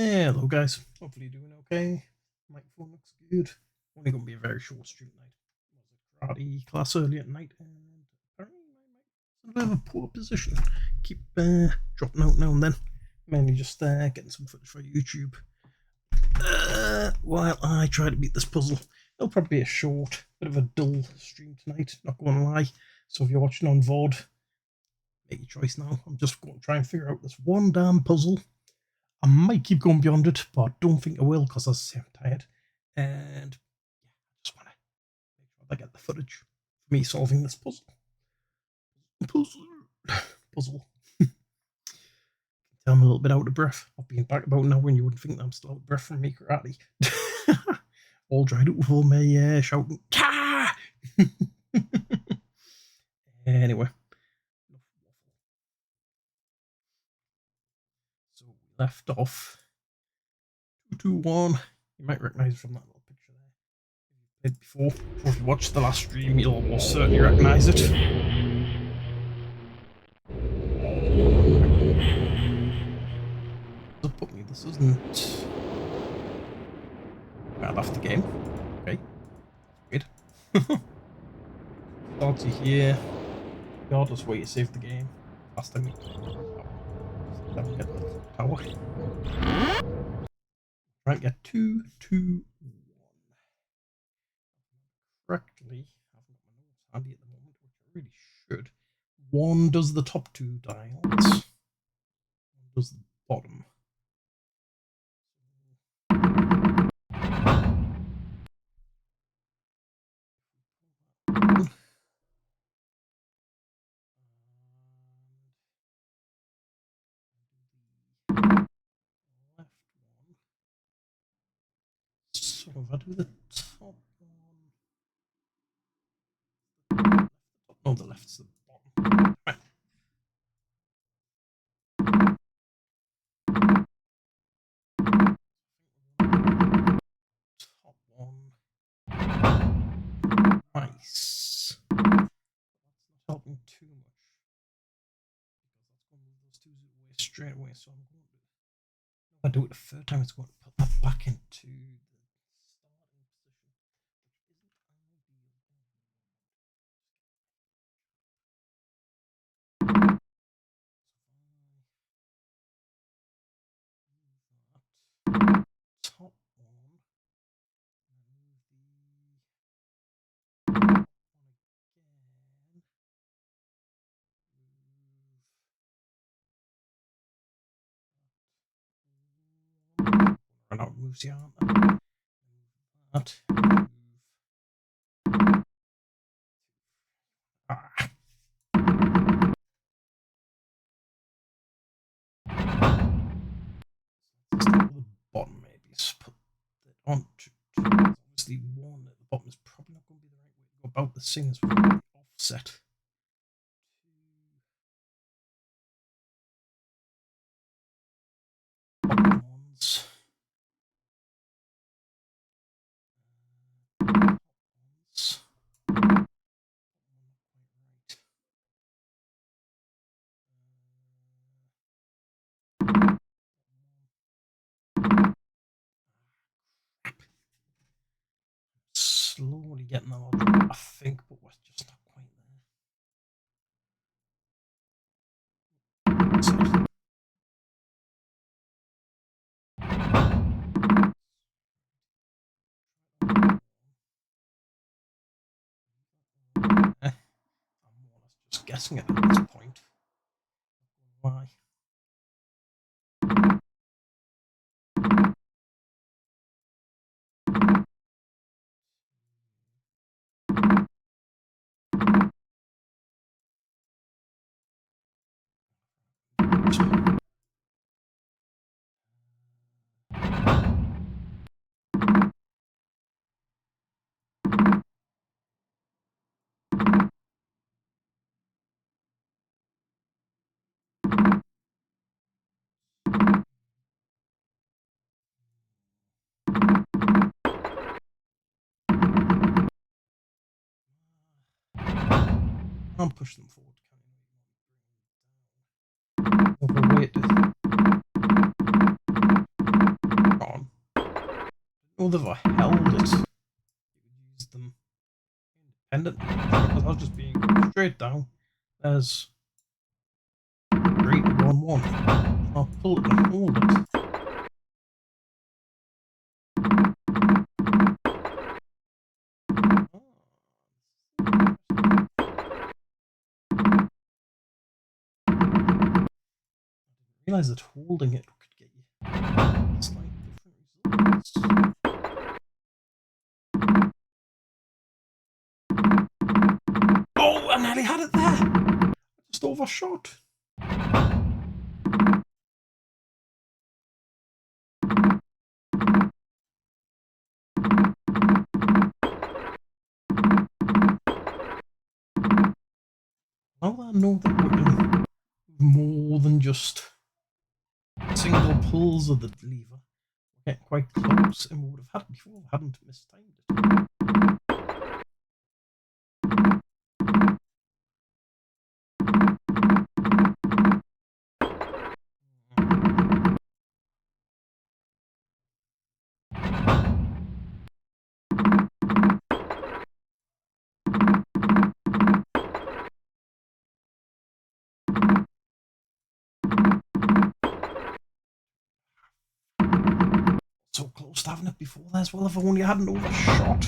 Hello guys, hopefully you're doing okay. Microphone looks good. Only going to be a very short stream tonight. Was a karate class early at night and apparently my mic's in a bit of a poor position. Keep dropping out now and then. Mainly just getting some footage for YouTube. While I try to beat this puzzle. It'll probably be a short, bit of a dull stream tonight, not going to lie. So if you're watching on VOD, make your choice now. I'm just going to try and figure out this one damn puzzle. I might keep going beyond it, but I don't think I will because I say I'm tired. And yeah, I just want to make sure I get the footage for me solving this puzzle. Puzzle. I'm a little bit out of breath. I've been back about now when you wouldn't think that I'm still out of breath from me karate. All dried up with all my shouting. Ka! Anyway. So we left off 2-2-1. You might recognise it from that little picture there. If you've played before, or if you watched the last stream, you'll almost certainly recognise it. Put me, this isn't bad off the game. Okay. Good. Start to here. Regardless where you save the game. Last time we get the tower. Try and get 2-2-1. Correctly. I haven't got my notes handy at the moment, which I really should. 1 does the top 2 dials. 1 does the bottom. So if I do the top one, oh, the left's the bottom. Right. Top one. Nice. That's not helping too much because that's going to move those 2s away straight away. So I'm going to. If I do it the third time, it's going to put that back into the starting position, which isn't ideal. Top one. Move the top one again. Run out of moves here, aren't I? That. Ah. Start with the bottom, maybe. Just put it on. Obviously, 1 at the bottom is probably not going to be the right way to go about this thing as well. Offset. Bottom ones. Slowly getting them on, I think, but we're just not quite there. I'm more or less just guessing it at this point. Why? Can't push them forward, can you? Overweight. know they've held it. You could use them independently, because I was just being straight down. There's 3 to 1 1. I'll pull it and hold it. Realize that holding it could get you slightly different results. Oh, I nearly had it there! I just overshot. Now that I know that we can more than just single pulls of the lever, we're getting quite close, and we would have had it before, hadn't mistimed it. So close to having it before there as well, if I only hadn't overshot.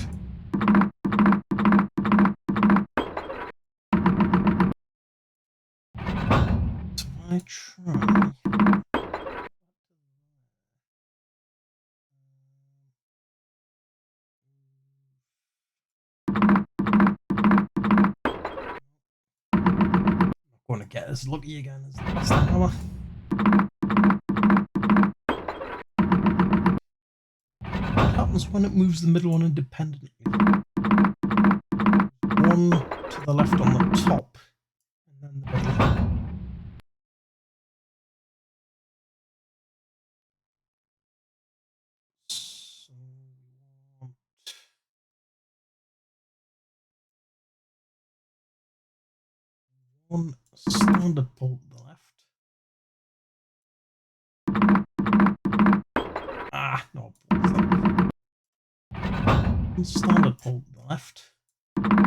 So I try. I'm not going to get as lucky again as the last time, am I? What happens when it moves the middle one independently? One to the left on the top, and then the middle. So we want one standard pull to the left. Ah, no, one standard pull to the left.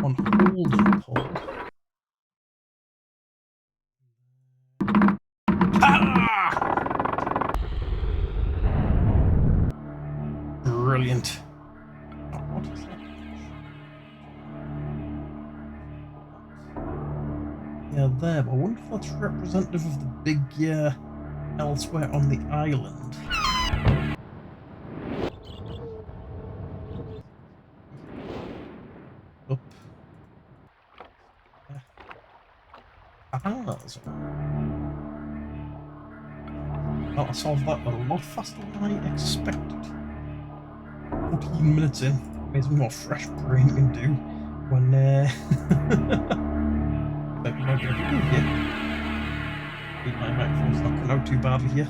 One holding pull. Ah! Brilliant. Oh, what is that? Yeah, there, but I wonder if that's representative of the big elsewhere on the island. Up. Yeah. Ah, so well, I solved that a lot faster than I expected. 14 minutes in. Amazing what fresh brain can do when like my microphone's not coming out too badly here.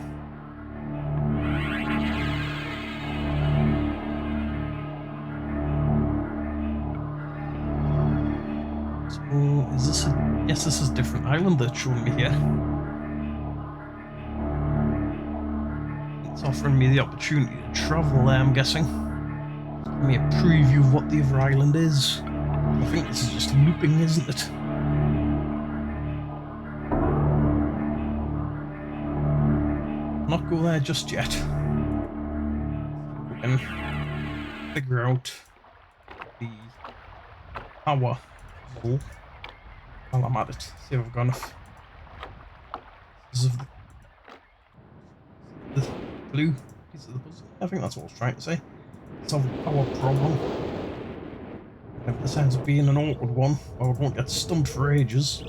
So is this a, yes, this is a different island that's showing me here. It's offering me the opportunity to travel there, I'm guessing. Give me a preview of what the other island is. I think this is just looping, isn't it? Not go there just yet. We can figure out the power puzzle while I'm at it. See if I've got enough. This is the blue piece of the puzzle. I think that's what I was trying to say. Solve the power problem. If this ends up being an awkward one, or I won't get stumped for ages.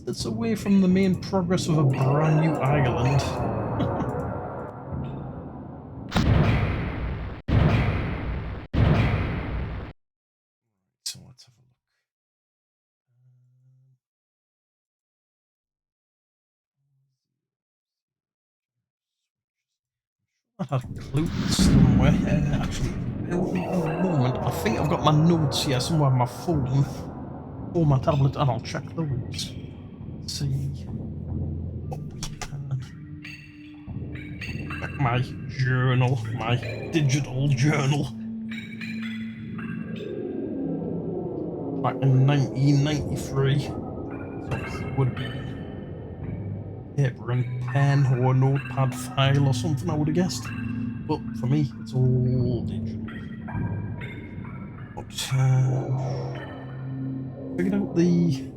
It's away from the main progress of a brand new island. So let's have a look. I had a clue somewhere. Actually, at the moment, I think I've got my notes here somewhere on my phone or my tablet, and I'll check those. Let's see what we check my journal, my digital journal. Back in 1993. So obviously it would have been paper and pen or a notepad file or something, I would have guessed. But for me, it's all digital. But figured out the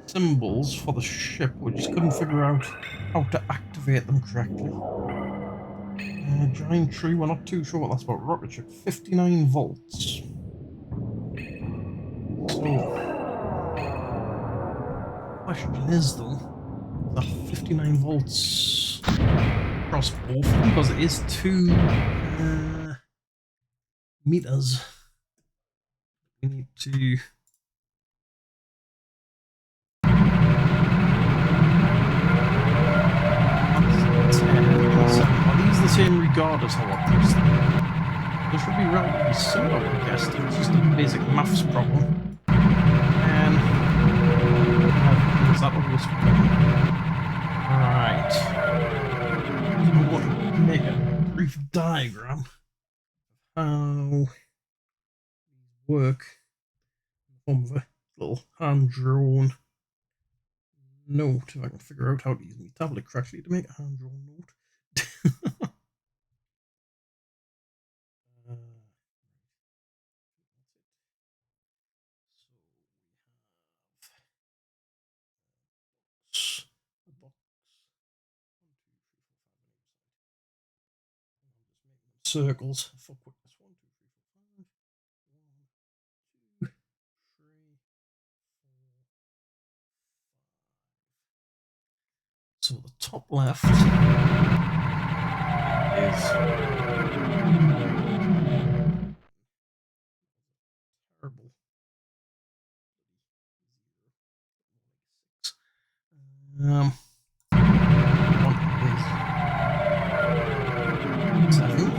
symbols for the ship. We just couldn't figure out how to activate them correctly. Giant tree, we're not too sure what that's about. Rocket ship, 59 volts. So, question is though, that 59 volts across both of them, because it is 2 meters. We need to are these the same regardless how what this? This should be relatively simple, I guess. It's just a basic maths problem. And is that always right? So I'm going to make a brief diagram of how these work in the form of a little hand-drawn note. If I can figure out how to use my tablet correctly to make a hand-drawn note. Circles for quickness. 1, 2, 3, 4, 5. 1, 2, 3, 4, 5. So the top left is terrible. One is 7.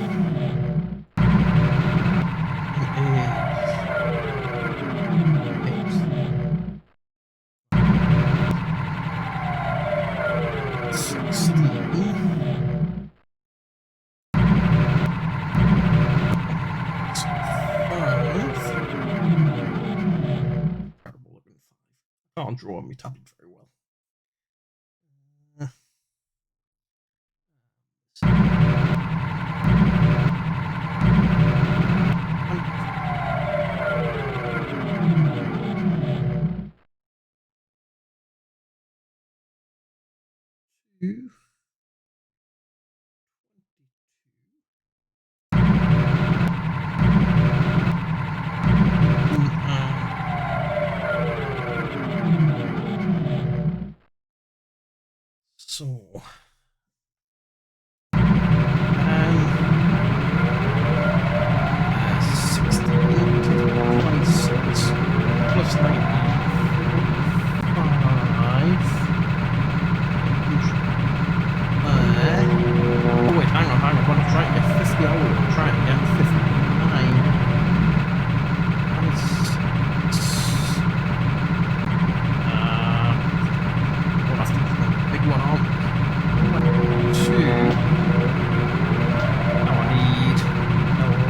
Can't draw on my tablet very well. Two. So, and 16, 26 plus 19, 5. Oh wait, hang on, I'm going to try and get 50. I will try and get 59. We'll have to put a big one on. 2. Now I need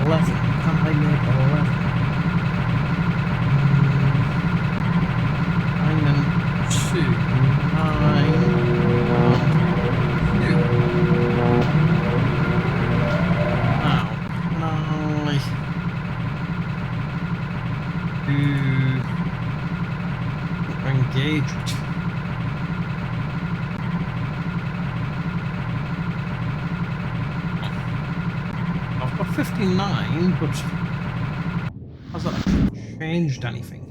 11. Can I make 11? 9 and 2. 9. 1, 2. Now, can I engage it? I've got 59, but has that actually changed anything?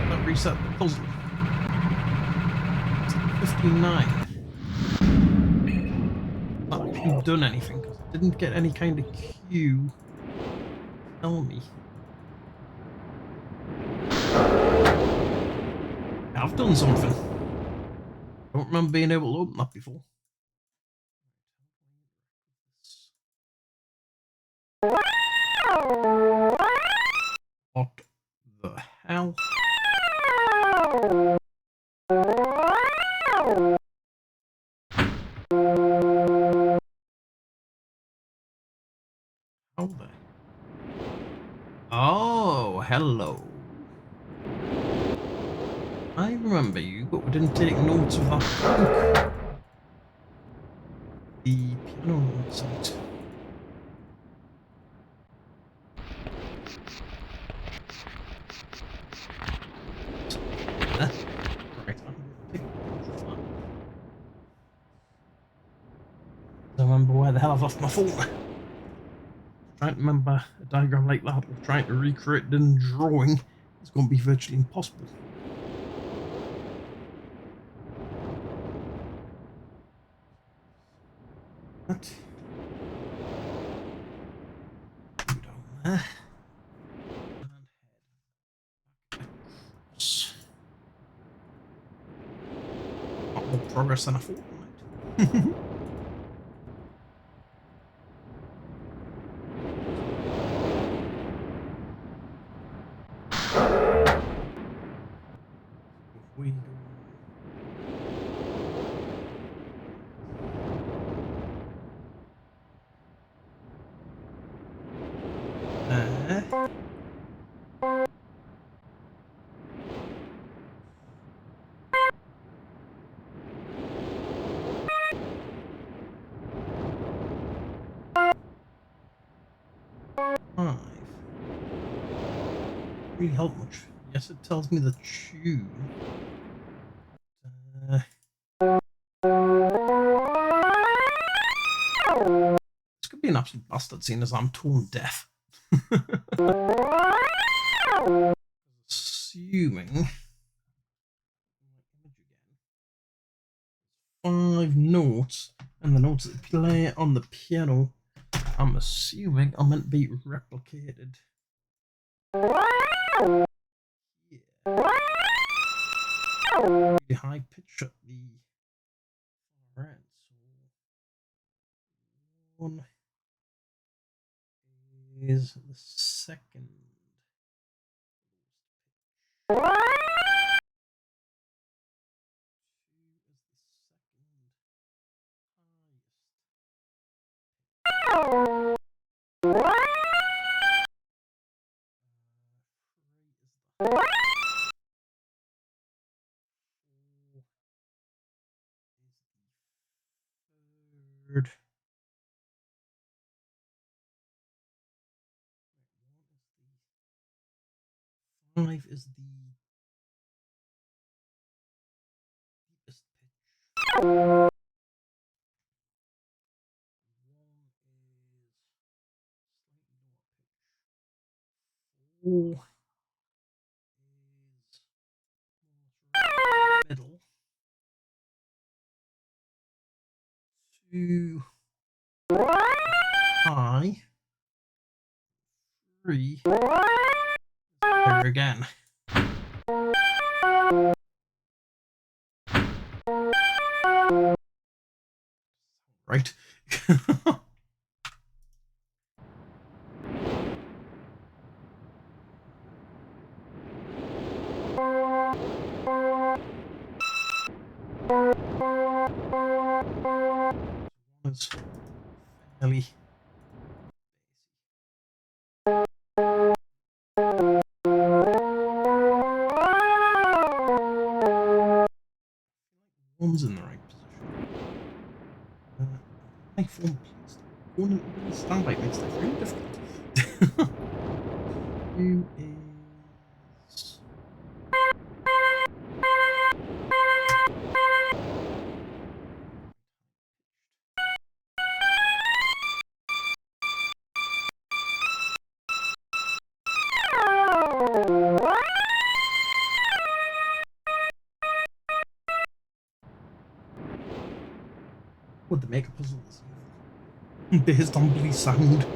That reset the puzzle. 59. Not actually done anything because I didn't get any kind of cue. Tell me. I've done something. I don't remember being able to open that before. What the hell? hello. I remember you, but we didn't take notes of that book. The piano site. Right, I'm going to pick that. I remember where the hell I've left my phone. Trying to remember a diagram like that, or trying to recreate it in drawing, is going to be virtually impossible. That. Go down there. And head across. Not more progress than I thought, right? We go. Five. Really help much. Yes, it tells me the tune. This could be an absolute bastard seeing as I'm tone deaf. Assuming 5 notes, and the notes that play on the piano, I'm assuming are meant to be replicated. Yeah. Really high pitch at the far end, so 1 is the second. 2 is the second highest. 3 is the third. 5 is the deepest pitch. 1 is slightly lower pitch. 4 is middle. 2 high. 3 there again. Right. It's fairly one's in the right position. My phone, please. Going into standby makes life really difficult. 2 is would the make a puzzle this evil based on bloody sound.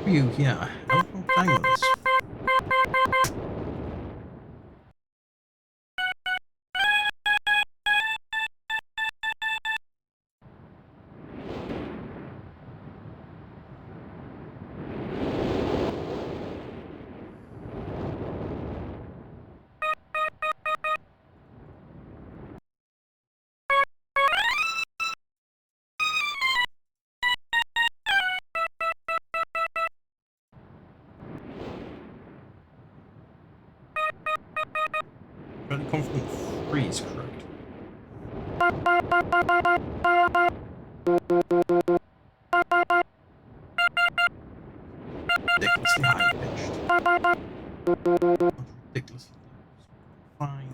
You here? Hell, I'm playing with this. Fairly confident 3 is correct. Ridiculously high pitched. Ridiculously low. Fine.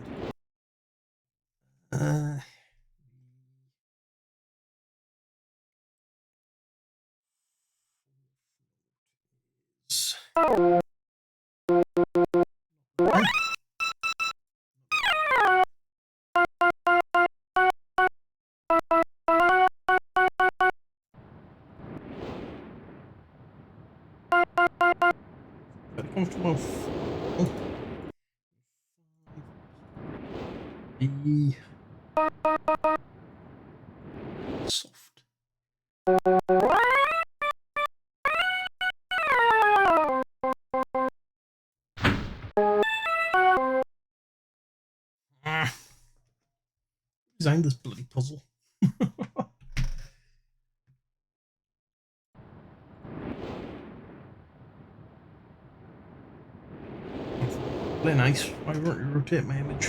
Very comfortable. B. Soft. Designed this bloody puzzle. Play nice. Why won't you rotate my image?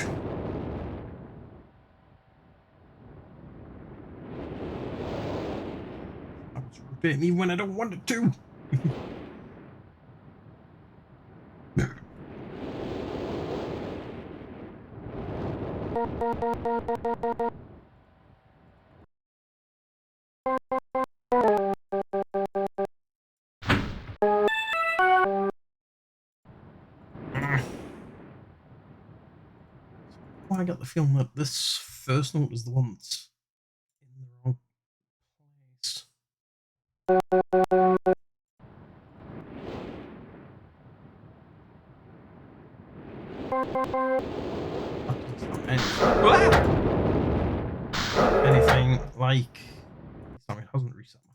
I was rotating me when I don't want it to. I got the feeling that this first note is the one that's in the wrong place. Anything like... Sorry, it hasn't reset my...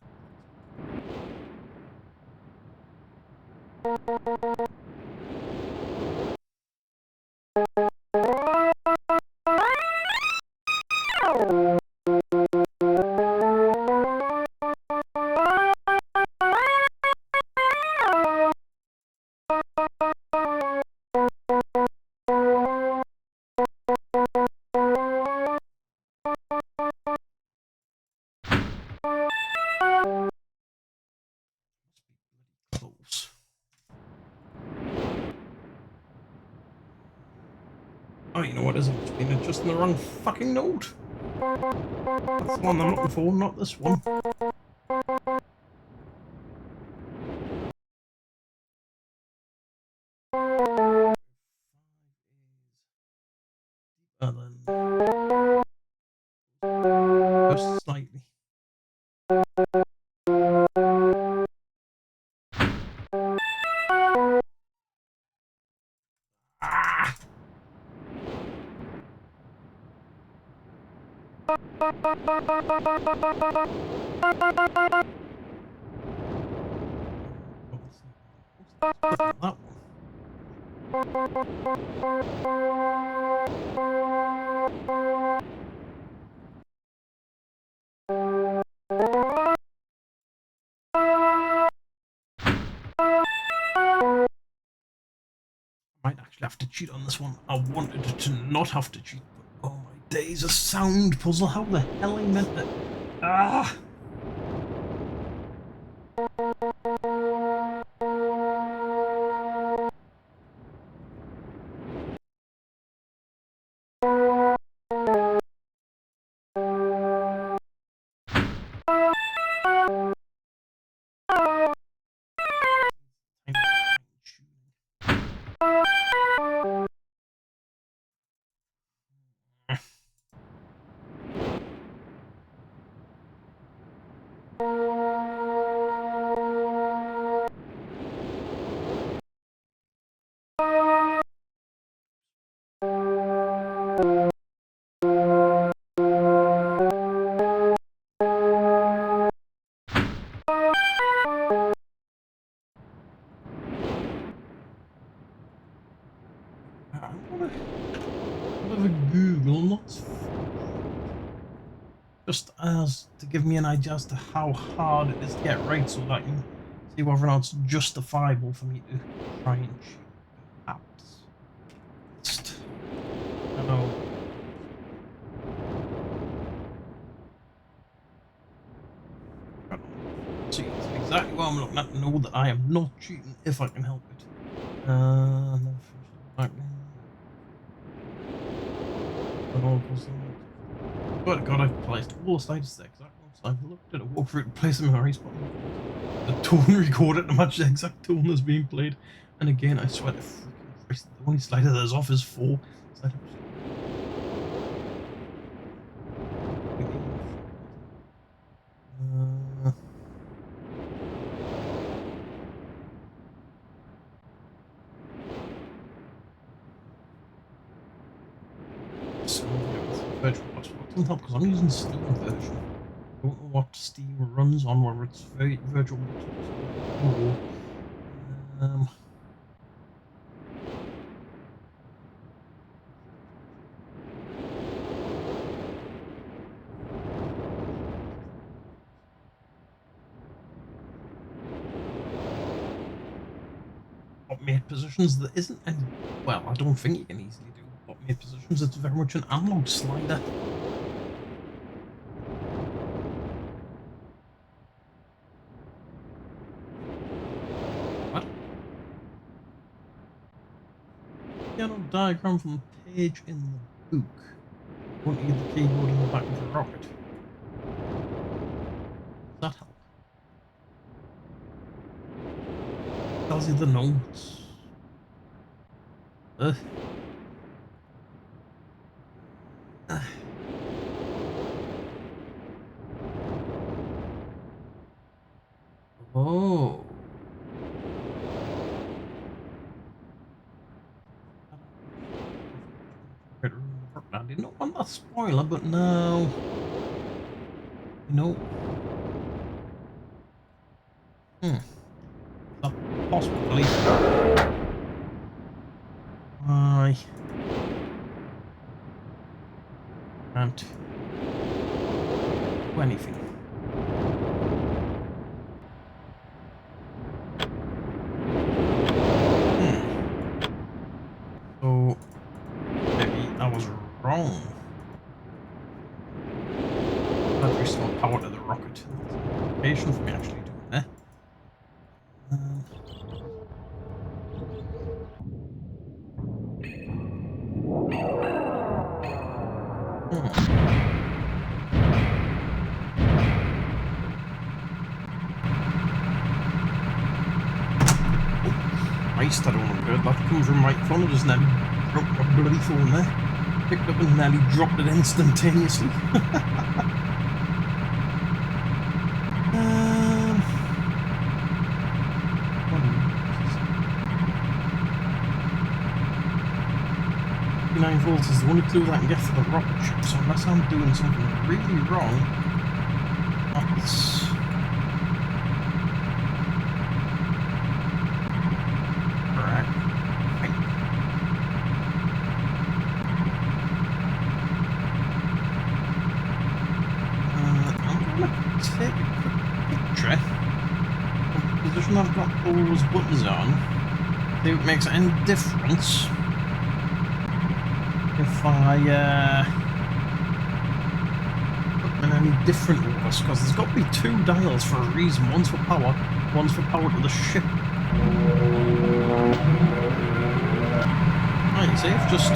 Close. Oh, you know what? It's been just in the wrong fucking note. That's the one I'm looking for, not this one. Just slightly. Ah! That one. Might actually have to cheat on this one. I wanted to not have to cheat, but oh my days, a sound puzzle. How the hell I meant that? Ah! Google, not just as to give me an idea as to how hard it is to get right, so that I can see whether or not it's justifiable for me to try and cheat. Perhaps. Just, I don't know. See, that's exactly what I'm looking at to know that I am not cheating if I can help it. No, but God, I've placed all the slides there exactly once I've looked at it, walked through it, placed them in the right spot. The tone recorded to match the exact tone that's being played. And again, I swear to freaking Christ, the only slider that's off is 4. So yeah, virtual hotspot doesn't help because I'm using Steam version. I don't know what Steam runs on, whether it's virtual or made positions. There isn't any. Well, I don't think you can easily do made positions. It's very much an analog slider. What? Piano diagram from the page in the book. Won't need the keyboard in the back of the rocket. Does that help? Tells you the notes. Oh. I did not want that spoiler, but no. You know. Possibly. I can't do anything. So maybe I was wrong. I'd restore power to the rocket. Patient for me actually doing that. Christ, I don't want to do that comes from right phone. I just nearly dropped my bloody phone there. Picked up and nearly dropped it instantaneously. Volts is the only clue that I can get for the rocket ship, so unless I'm doing something really wrong, that's correct. I'm gonna take a quick picture of the position I've got all those buttons on, see if it makes any difference. If I put them in any different orders, because there's got to be 2 dials for a reason. One's for power, one's for power to the ship. Right, you see, I've just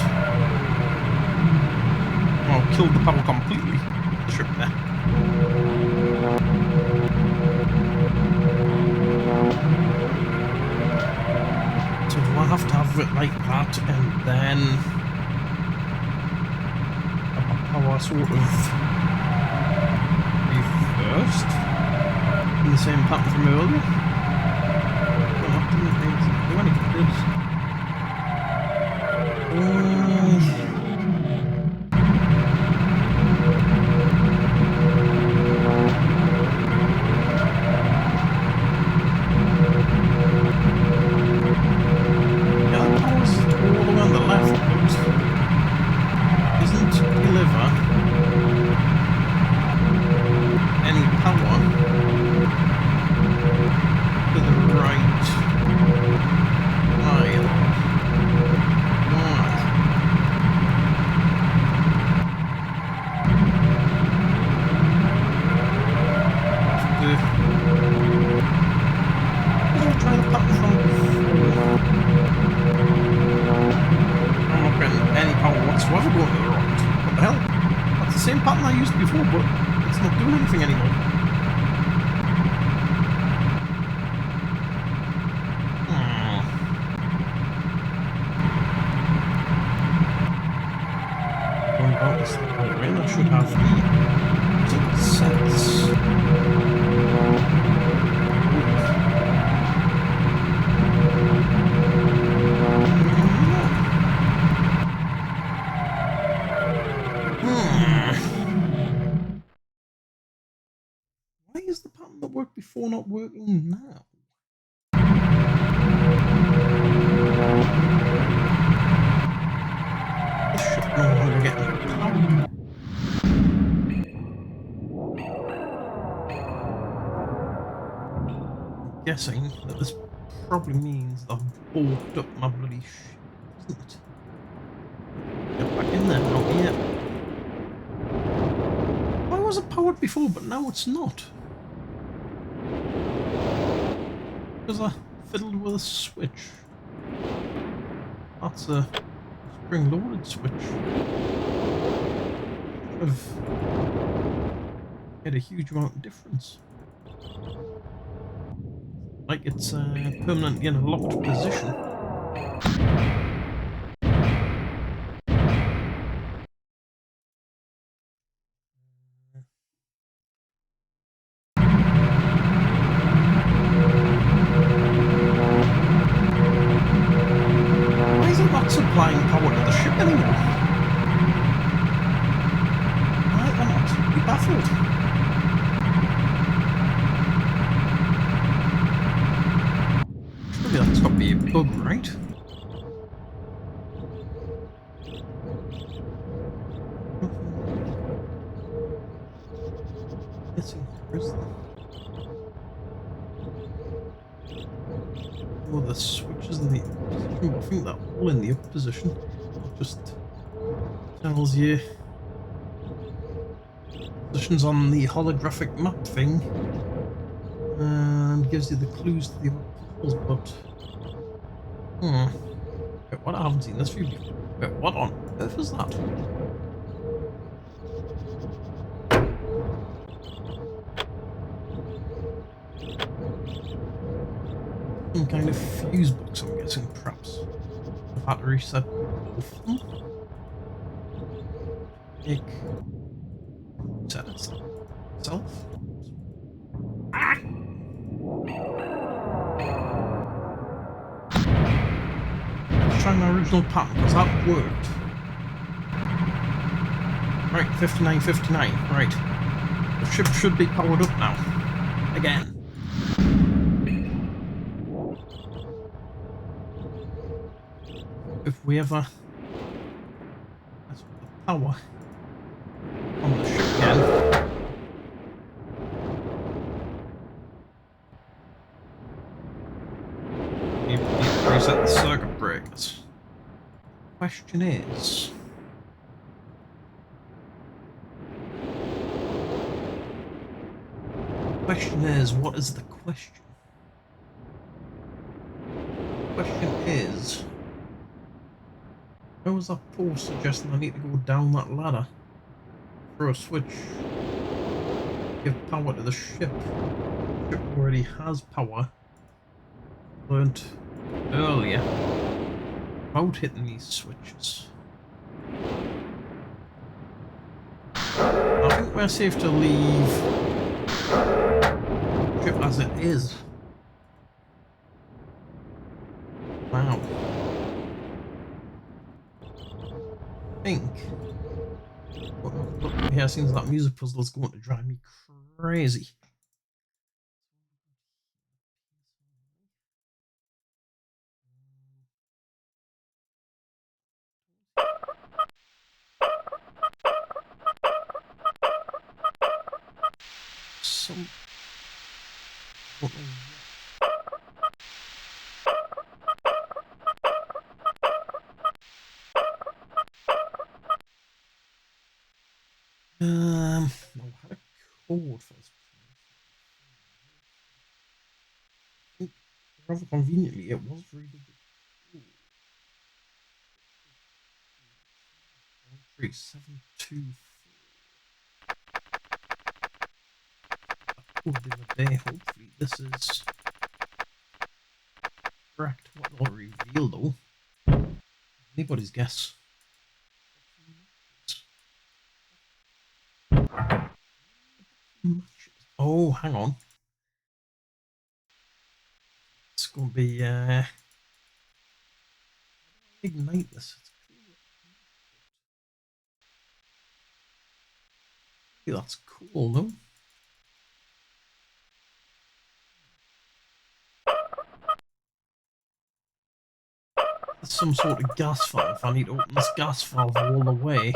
killed the power completely. The ship there. So do I have to have it like that and then power sort of reversed in the same pattern from earlier? Well, that didn't really do anything, did it? doing anything anymore. Going about this the right way, and I should have the sets. Why is the pattern that worked before not working now? This ship no longer getting power. I'm guessing that this probably means that I've bulked up my bloody ship, doesn't it? Get back in there now, yeah. Why was it powered before, but now it's not? Because I fiddled with a switch. That's a spring-loaded switch. Have made a huge amount of difference. Like it's permanently in a locked position. Why is it not supplying power to the ship anymore? I am absolutely baffled. Surely that's got to be a bug, right? Guessing there is there. Oh, the switches in the up position. I think they're all in the up position. It just tells you positions on the holographic map thing and gives you the clues to the other puzzles, but wait, what? I haven't seen this view before. Wait, what on earth is that? Some kind of fuse box, I'm guessing, perhaps. I've had to reset both of them. Make set itself. Ah! Let's try my original pattern, because that worked. Right, 5959, right. The ship should be powered up now. Again. If we ever mess with the power on the ship again. You need to reset the circuit breakers. Question is... what is the question? Question is... Where was that post suggesting I need to go down that ladder? Throw a switch. Give power to the ship. The ship already has power. Learned earlier about hitting these switches. I think we're safe to leave the ship as it is. Wow. I think what here seems that music puzzle is going to drive me crazy. Some no, I had a code for this. I think rather conveniently it was really good. 3724. code the other day. Hopefully this is correct. What will reveal though? Anybody's guess. Oh, hang on. It's gonna be ignite this. Yeah, that's cool, no? There's some sort of gas valve. I need to open this gas valve all the way.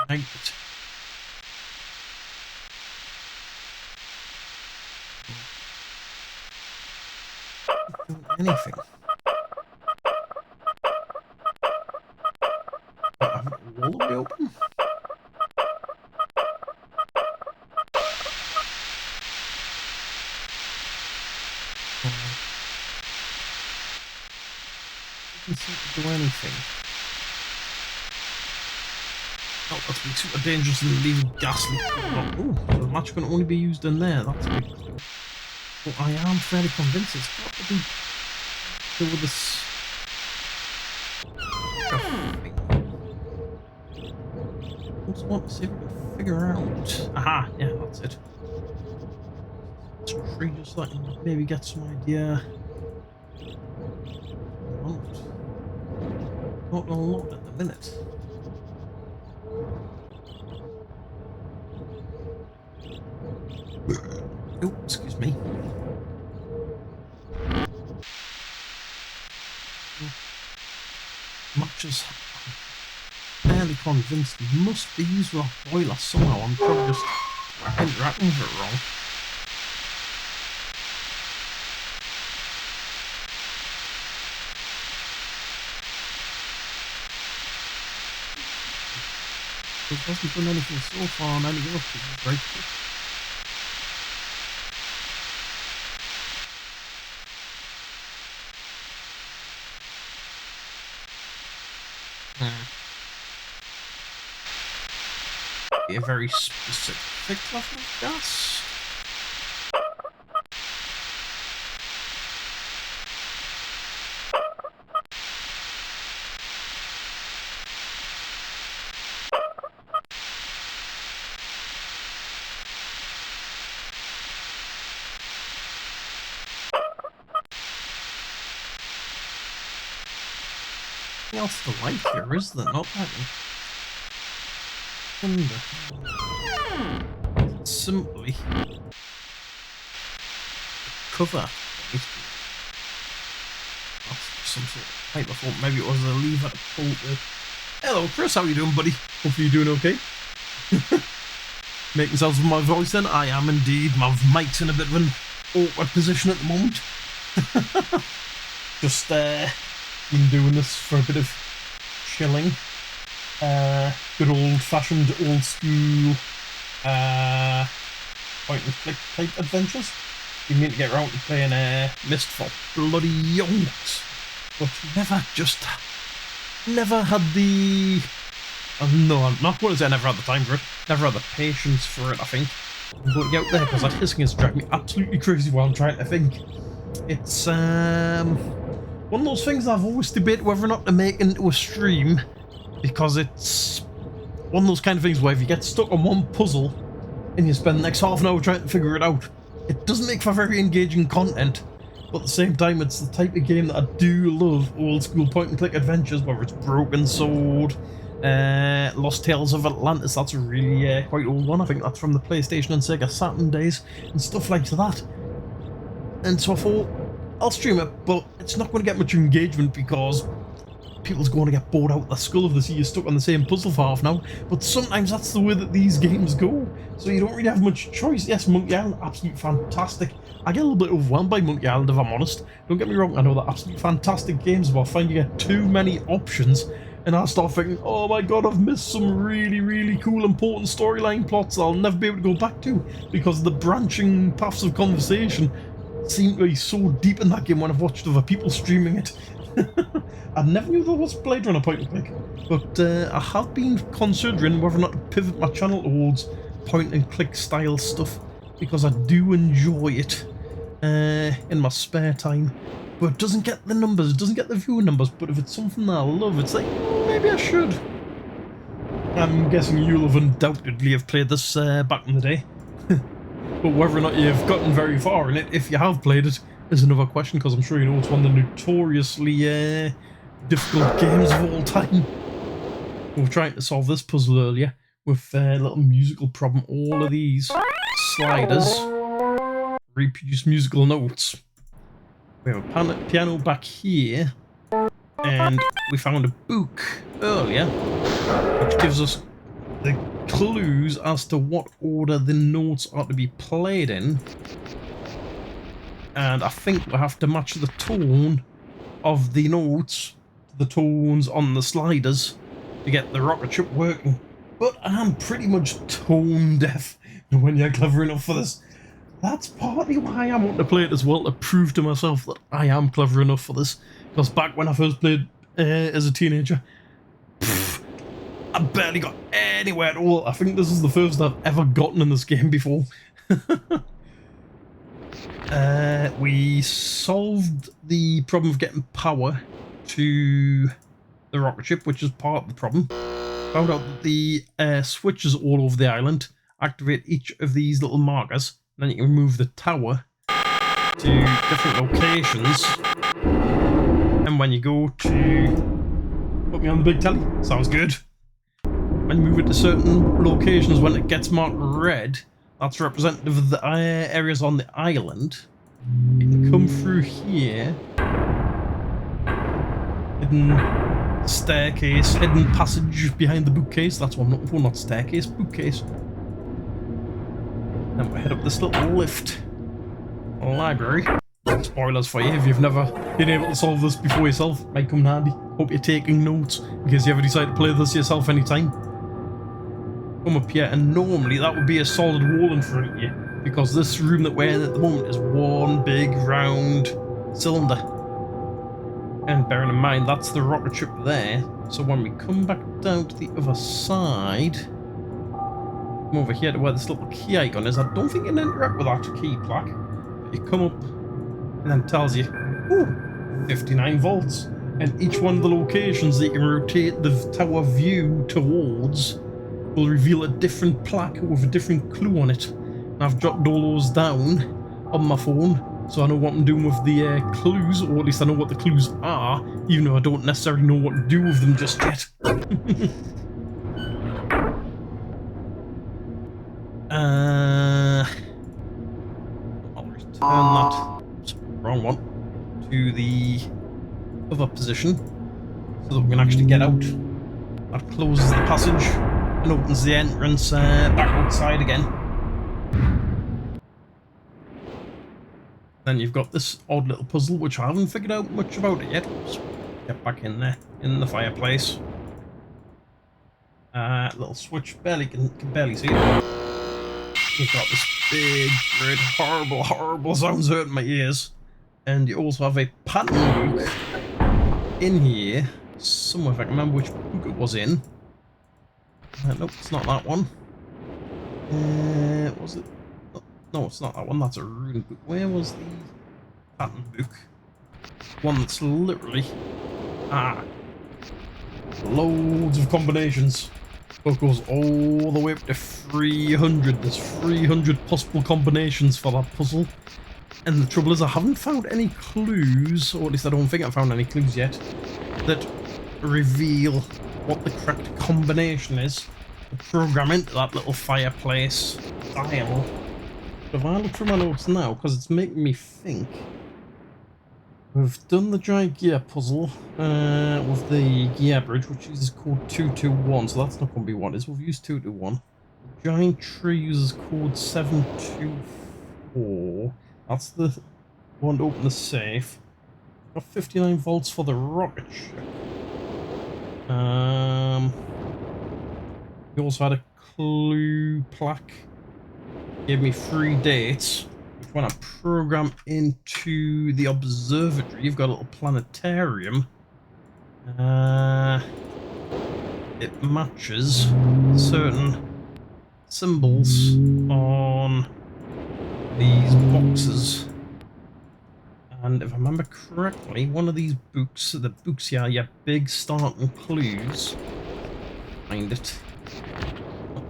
Ignite it. Anything. I have it all the way open. Doesn't seem to do anything. Oh, that's been super dangerous and leaving gas leak. Oh, so the match can only be used in there. That's a big clue. But I am fairly convinced it's got to be do with this. I just want to see if we can figure out. Aha, yeah, that's it. Let's tree just so I can maybe get some idea. Not a lot at the minute. Oh, excuse me. Much as I'm fairly convinced it must be used with a boiler somehow. I'm probably just interacting with it wrong. It hasn't done anything so far on any other pieces, right? Be a very specific level of gas. Nothing else to like here, is there? Not that one. Simply cover. That's some sort of pipe. I thought maybe it was a lever to pull the. Hello, Chris. How are you doing, buddy? Hopefully you're doing okay. Making sounds with my voice then? I am indeed. My mic's in a bit of an awkward position at the moment. Just been doing this for a bit of chilling. Good old-fashioned, old-school point-and-click type adventures. We need to get around to playing Myst for bloody yonks, but never had the. No, I'm not going to say I never had the time for it. Never had the patience for it. I think I'm going to get out there because that hissing is driving me absolutely crazy while I'm trying to think. It's one of those things I've always debated whether or not to make into a stream, because it's one of those kind of things where if you get stuck on one puzzle and you spend the next half an hour trying to figure it out, it doesn't make for very engaging content. But at the same time, it's the type of game that I do love. Old school point and click adventures, whether it's Broken Sword, Lost Tales of Atlantis, that's a really quite old one. I think that's from the PlayStation and Sega Saturn days and stuff like that. And so I thought, I'll stream it, but it's not going to get much engagement because people's going to get bored out the skull if they see you stuck on the same puzzle for half an hour. But sometimes that's the way that these games go, so you don't really have much choice. Yes, Monkey Island, absolutely fantastic. I get a little bit overwhelmed by Monkey Island, if I'm honest. Don't get me wrong, I know they're absolutely fantastic games, but I find you get too many options, and I start thinking, oh my god, I've missed some really, really cool, important storyline plots I'll never be able to go back to, because the branching paths of conversation seem to be so deep in that game when I've watched other people streaming it. I never knew there was Blade Runner point and click, but I have been considering whether or not to pivot my channel towards point and click style stuff, because I do enjoy it in my spare time. But it doesn't get the numbers, it doesn't get the viewer numbers, but if it's something that I love, it's like, maybe I should. I'm guessing you'll have undoubtedly have played this back in the day. But whether or not you've gotten very far in it, if you have played it, is another question, because I'm sure you know it's one of the notoriously difficult games of all time. We were trying to solve this puzzle earlier with a little musical problem. All of these sliders reproduce musical notes. We have a piano back here, and we found a book earlier, which gives us the clues as to what order the notes are to be played in. And I think we'll have to match the tone of the notes to the tones on the sliders to get the rocket ship working. But I'm pretty much tone deaf when you're clever enough for this. That's partly why I want to play it as well, to prove to myself that I am clever enough for this. Because back when I first played as a teenager, I barely got anywhere at all. I think this is the first I've ever gotten in this game before. We solved the problem of getting power to the rocket ship, which is part of the problem. Found out that the switches all over the island activate each of these little markers. Then you can move the tower to different locations. And when you go to put me on the big telly, sounds good. When you move it to certain locations, when it gets marked red, that's representative of the areas on the island. You can come through here. Hidden staircase, hidden passage behind the bookcase. That's what I'm looking for, not staircase, bookcase. Then we'll head up this little lift. Library. Spoilers for you if you've never been able to solve this before yourself. Might come in handy. Hope you're taking notes in case you ever decide to play this yourself anytime. Come up here, and normally that would be a solid wall in front of you, because this room that we're in at the moment is one big round cylinder. And bearing in mind that's the rocket ship there, so when we come back down to the other side, come over here to where this little key icon is. I don't think you can interact with that key plaque, but you come up and then it tells you, ooh, 59 volts, and each one of the locations that you can rotate the tower view towards will reveal a different plaque with a different clue on it. And I've jotted all those down on my phone, so I know what I'm doing with the clues, or at least I know what the clues are, even though I don't necessarily know what to do with them just yet. I'll return that, wrong one, to the other position, so that we can actually get out. That closes the passage and opens the entrance back outside again. Then you've got this odd little puzzle, which I haven't figured out much about it yet. Let's get back in there, in the fireplace. Little switch, can barely see it. We've got this big, red, horrible sounds hurting my ears. And you also have a pattern book in here, somewhere, if I can remember which book it was in. Nope, it's not that one. Was it? No, it's not that one. That's a rune book. Where was the pattern book? One that's literally loads of combinations. It goes all the way up to 300. There's 300 possible combinations for that puzzle. And the trouble is, I haven't found any clues, or at least I don't think I've found any clues yet, that reveal what the correct combination is to program into that little fireplace dial. But if I look through my notes now, because it's making me think, we've done the giant gear puzzle with the gear bridge, which uses code 221, so that's not going to be what it is. We've used 221. The giant tree uses code 724. That's the one to open the safe. Got 59 volts for the rocket ship. We also had a clue plaque. Gave me 3 dates. Which when I program into the observatory, you've got a little planetarium. It matches certain symbols on these boxes. And if I remember correctly, one of these books, the books here, yeah, big starting clues. Find it.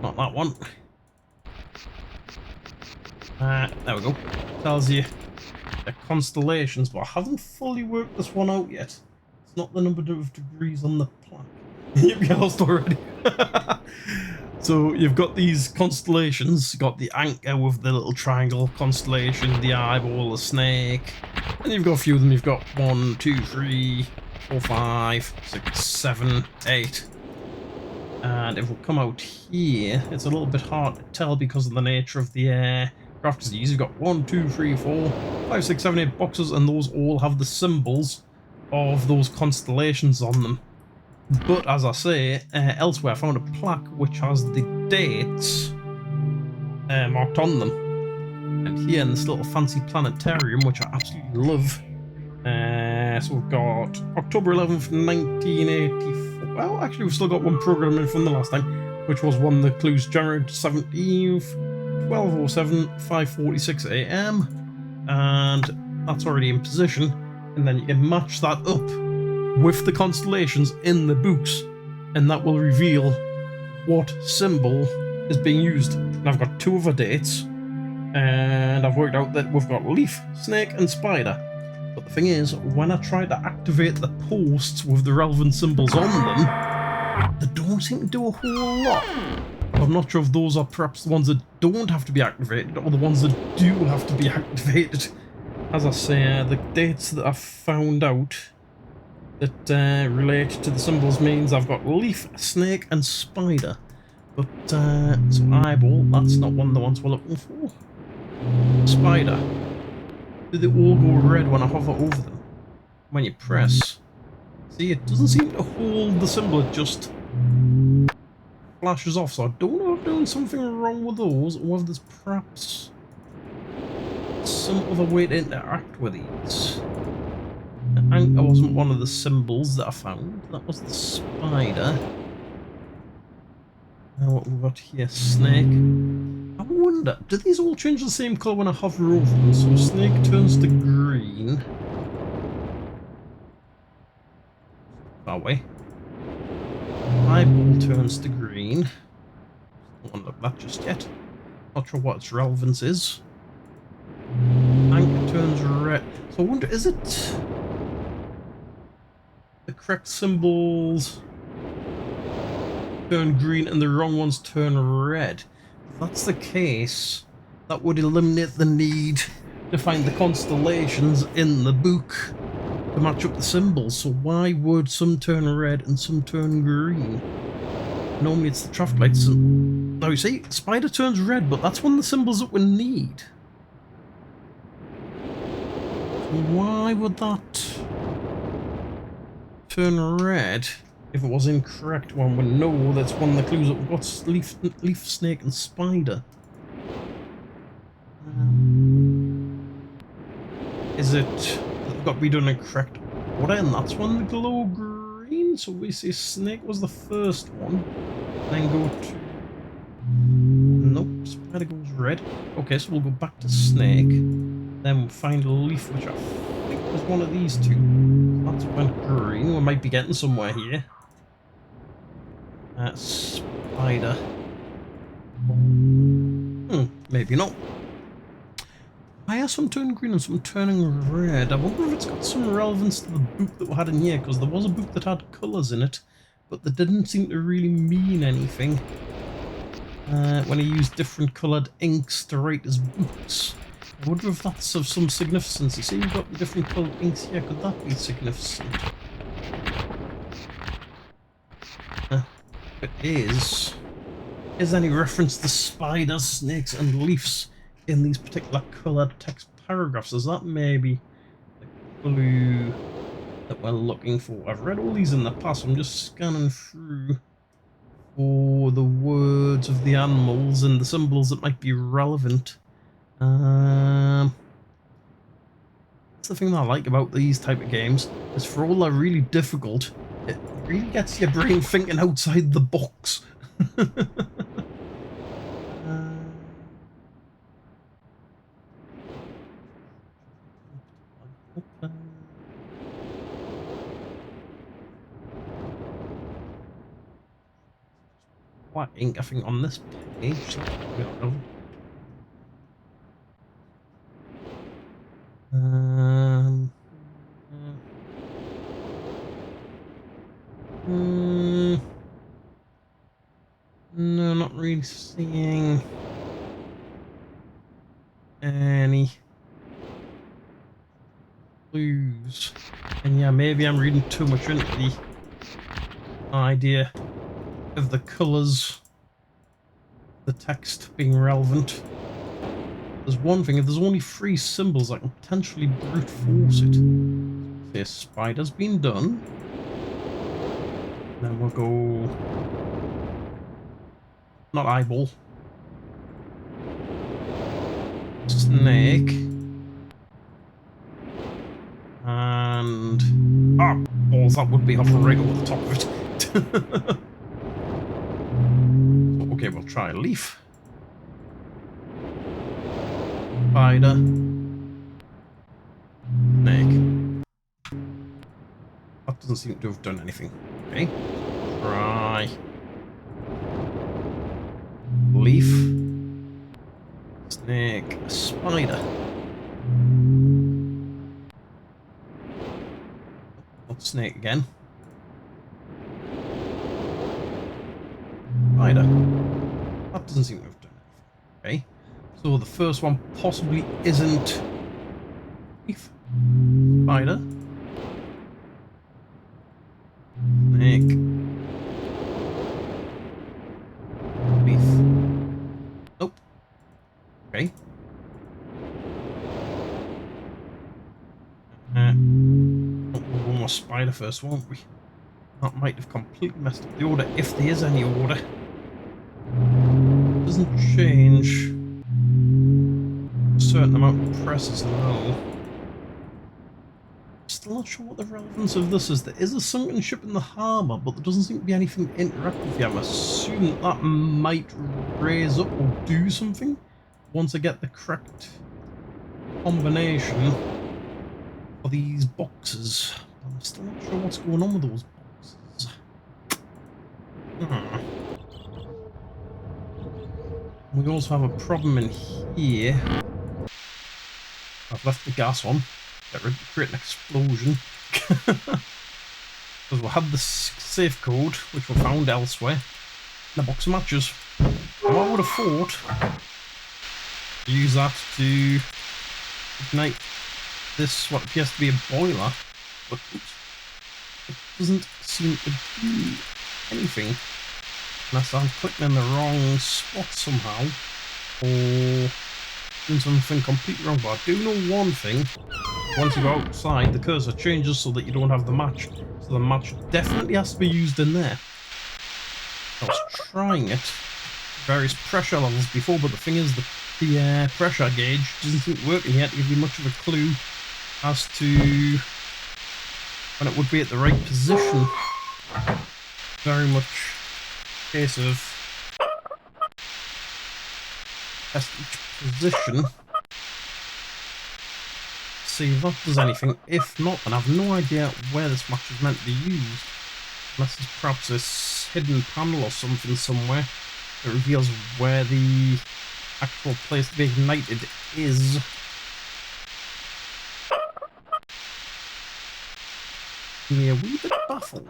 Not that one. There we go. Tells you the constellations, but I haven't fully worked this one out yet. It's not the number of degrees on the plaque. You've lost already. So you've got these constellations. You've got the anchor with the little triangle constellation, the eyeball, the snake, and you've got a few of them. You've got 1, 2, 3, 4, 5, 6, 7, 8. And if we come out here, it's a little bit hard to tell because of the nature of the craft disease. You've got 1, 2, 3, 4, 5, 6, 7, 8 boxes, and those all have the symbols of those constellations on them. But as I say, elsewhere I found a plaque which has the dates marked on them. And here in this little fancy planetarium, which I absolutely love, so we've got October 11th, 1984. Well, actually we've still got one program in from the last time, which was one of the clues, January 17th, 12:07, 5:46 AM. And that's already in position. And then you can match that up with the constellations in the books, and that will reveal what symbol is being used. And I've got 2 other dates, and I've worked out that we've got leaf, snake, and spider. But the thing is, when I try to activate the posts with the relevant symbols on them, they don't seem to do a whole lot. I'm not sure if those are perhaps the ones that don't have to be activated, or the ones that do have to be activated. As I say, the dates that I've found out that relate to the symbols means I've got leaf, snake, and spider. But, so eyeball, that's not one of the ones we're looking for. Spider. Do they all go red when I hover over them? When you press. See, it doesn't seem to hold the symbol, it just flashes off. So I don't know if I'm doing something wrong with those, or if there's perhaps some other way to interact with these. The anchor wasn't one of the symbols that I found. That was the spider. Now what we've got here, snake. I wonder, do these all change the same colour when I hover over them? So snake turns to green. That way. Eyeball turns to green. Don't want to look at that just yet. Not sure what its relevance is. Anchor turns red. So I wonder, is it the correct symbols turn green and the wrong ones turn red? If that's the case, that would eliminate the need to find the constellations in the book to match up the symbols. So why would some turn red and some turn green? Normally it's the traffic lights. Now you see, spider turns red, but that's one of the symbols that we need. Why would that turn red if it was incorrect one? We know that's one of the clues that we've got: leaf, snake, and spider. Is it that got to be done in correct order? And that's one the glow green. So we see snake was the first one. Then go to. Nope, spider goes red. Okay, so we'll go back to snake. Then we'll find a leaf, which I think was one of these 2. That's went green. We might be getting somewhere here. Spider. Maybe not. Why are some turning green and some turning red? I wonder if it's got some relevance to the book that we had in here, because there was a book that had colours in it, but they didn't seem to really mean anything when he used different coloured inks to write his books. I wonder if that's of some significance. You see, you've got the different coloured inks here. Could that be significant? If it is any reference to spiders, snakes, and leaves in these particular coloured text paragraphs? Is that maybe the clue that we're looking for? I've read all these in the past. I'm just scanning through for the words of the animals and the symbols that might be relevant. That's the thing that I like about these type of games, is for all they're really difficult, It really gets your brain thinking outside the box. Black ink, I think, on this page. So um, no, not really seeing any clues. And yeah, maybe I'm reading too much into the idea of the colours, the text being relevant. There's one thing, if there's only 3 symbols, I can potentially brute force it. Say spider's been done. Then we'll go... not eyeball. Snake. And... ah, balls, that would be hovering right over the top of it. Okay, we'll try a leaf. Spider. Snake. That doesn't seem to have done anything. Okay. Try. Leaf. Snake. Spider. Not snake again. Spider. That doesn't seem to have done anything. Okay. So the first one possibly isn't leaf. Spider. Snake. Leaf. Nope. Okay. One more spider first, won't we? That might have completely messed up the order, if there is any order. Doesn't change a certain amount of presses now. Still not sure what the relevance of this is. There is a sunken ship in the harbour, but there doesn't seem to be anything to interact with you. I'm assuming that, that might raise up or do something once I get the correct combination for these boxes. I'm still not sure what's going on with those boxes. We also have a problem in here. I've left the gas on. Get ready to create an explosion. Because we had the safe code, which we found elsewhere, in a box of matches. Now I would have thought to use that to ignite this, what appears to be a boiler, but oops, it doesn't seem to do anything unless I'm clicking in the wrong spot somehow, or doing something completely wrong. But I do know one thing: once you go outside, the cursor changes so that you don't have the match. So the match definitely has to be used in there. I was trying it various pressure levels before, but the thing is, the pressure gauge doesn't seem to be working yet to give you much of a clue as to when it would be at the right position. Very much a case of test each position, see if that does anything. If not, then I have no idea where this match is meant to be used, unless it's perhaps this hidden panel or something somewhere that reveals where the actual place to be ignited is. Me a wee bit baffled.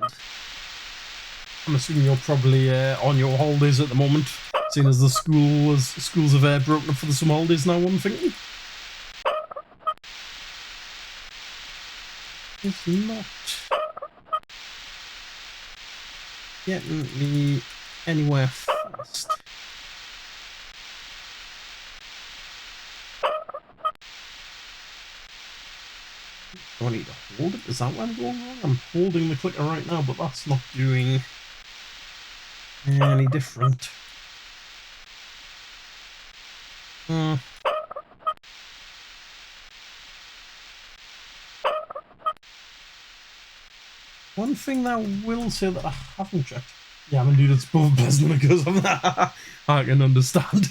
I'm assuming you're probably on your holidays at the moment, seeing as the schools have broken up for the summer holidays now, I'm thinking. It's not getting me anywhere fast. Do I need to hold it? Is that where I'm going wrong? I'm holding the clicker right now, but that's not doing any different. One thing that I will say that I haven't checked. Yeah, I'm dude, it's both pleasant because of that. I can understand.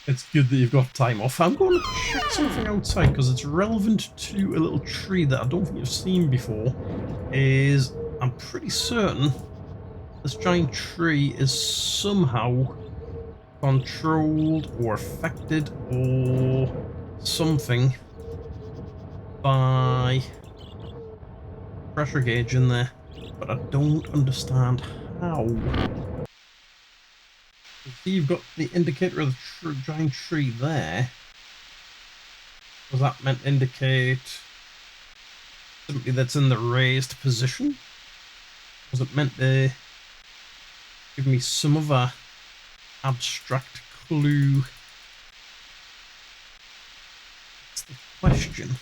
It's good that you've got time off. I'm going to check something outside because it's relevant to a little tree that I don't think you've seen before. I'm pretty certain this giant tree is somehow controlled or affected or something by pressure gauge in there, but I don't understand how. You see, you've got the indicator of the giant tree there. Was that meant to indicate simply that's in the raised position? Was it meant to give me some other abstract clue? That's the question.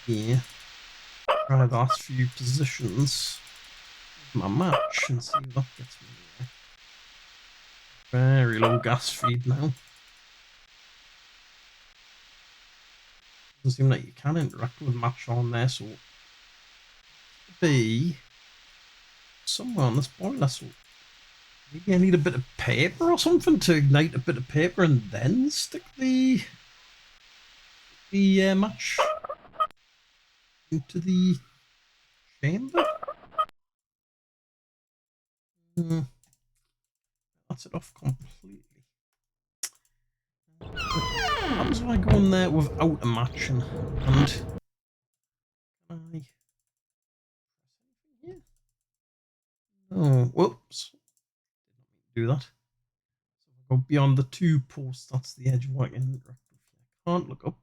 Yeah. Try the last few positions of my match and see if that gets me there. Very low gas feed now. Doesn't seem like you can interact with match on there, so be somewhere on this boiler. So maybe I need a bit of paper or something to ignite a bit of paper and then stick the match into the chamber. That's it off completely. How does I go in there without a match and can I? Yeah. Oh, whoops! Didn't mean to do that. So if I go beyond the 2 posts, that's the edge of what I can interact with. I can't look up.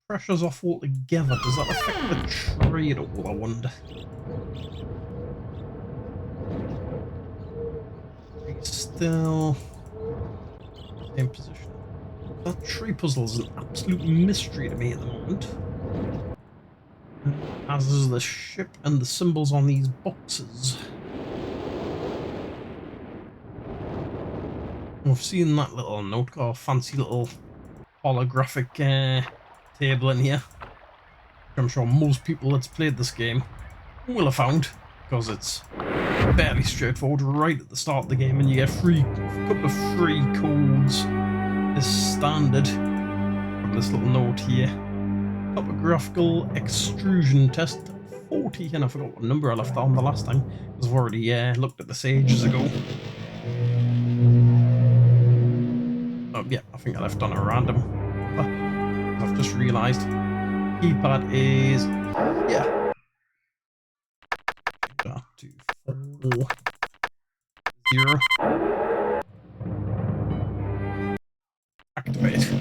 Pressure's off altogether. Does that affect the tree at all, I wonder? Still same position. That tree puzzle is an absolute mystery to me at the moment. As is the ship and the symbols on these boxes. We've seen that little note, got a fancy little holographic table in here. I'm sure most people that's played this game will have found, because it's fairly straightforward right at the start of the game, and you get a couple of free codes as standard from this little note here. Topographical extrusion test 40, and I forgot what number I left on the last time, because I've already looked at this ages ago. Oh yeah, I think I left on a random. I've just realised keypad is yeah. 2, 4, 0. Activate.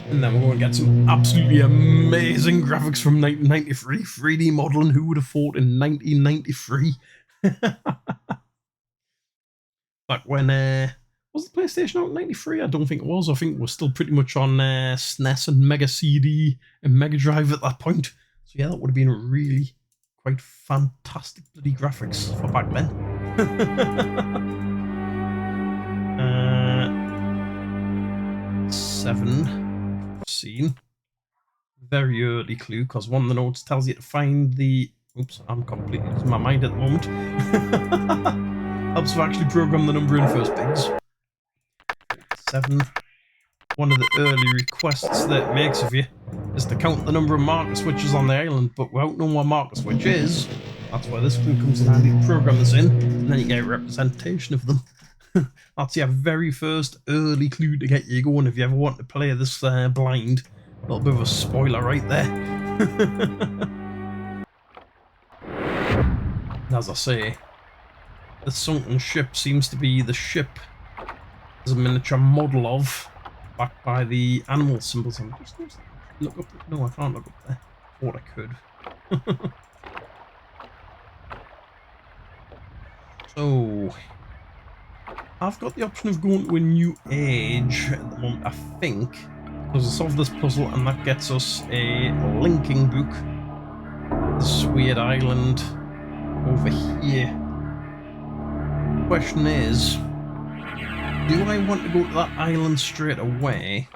And then we're going to get some absolutely amazing graphics from 1993. 3D modeling, who would have thought in 1993? Back when, was the PlayStation out in 93? I don't think it was. I think we're still pretty much on SNES and Mega CD and Mega Drive at that point. So yeah, that would have been really quite fantastic bloody graphics for back then. 7 scene. Very early clue, because one of the notes tells you to find the... Oops, I'm completely losing my mind at the moment. Helps to actually program the number in first things. 7. One of the early requests that it makes of you is to count the number of marker switches on the island, but without knowing what marker switch is, that's where this clue comes in handy to program this in, and then you get a representation of them. That's your very first early clue to get you going if you ever want to play this blind. A little bit of a spoiler right there. As I say, the sunken ship seems to be the ship as a miniature model of, backed by the animal symbols. I'm just going to look up. No, I can't look up there. Thought I could. So, I've got the option of going to a new age at the moment, I think, because I solved this puzzle, and that gets us a linking book. This weird island over here. Question is, do I want to go to that island straight away,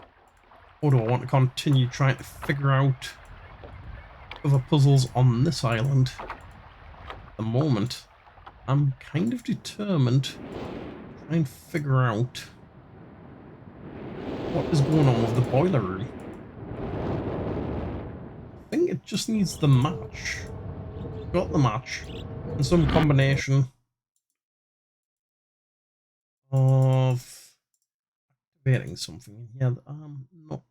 or do I want to continue trying to figure out other puzzles on this island? At the moment, I'm kind of determined to try and figure out what is going on with the boiler room. I think it just needs the match. Got the match, and some combination of activating something here that I'm not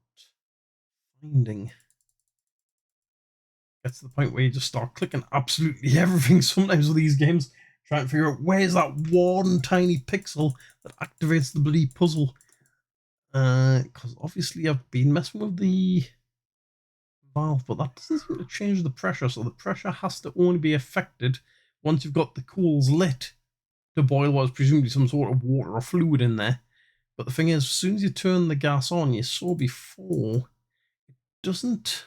finding. Gets to the point where you just start clicking absolutely everything sometimes with these games, trying to figure out where's that one tiny pixel that activates the bloody puzzle. Because obviously I've been messing with the valve, but that doesn't seem to change the pressure, so the pressure has to only be affected once you've got the coals lit to boil what is presumably some sort of water or fluid in there. But the thing is, as soon as you turn the gas on, you saw before, it doesn't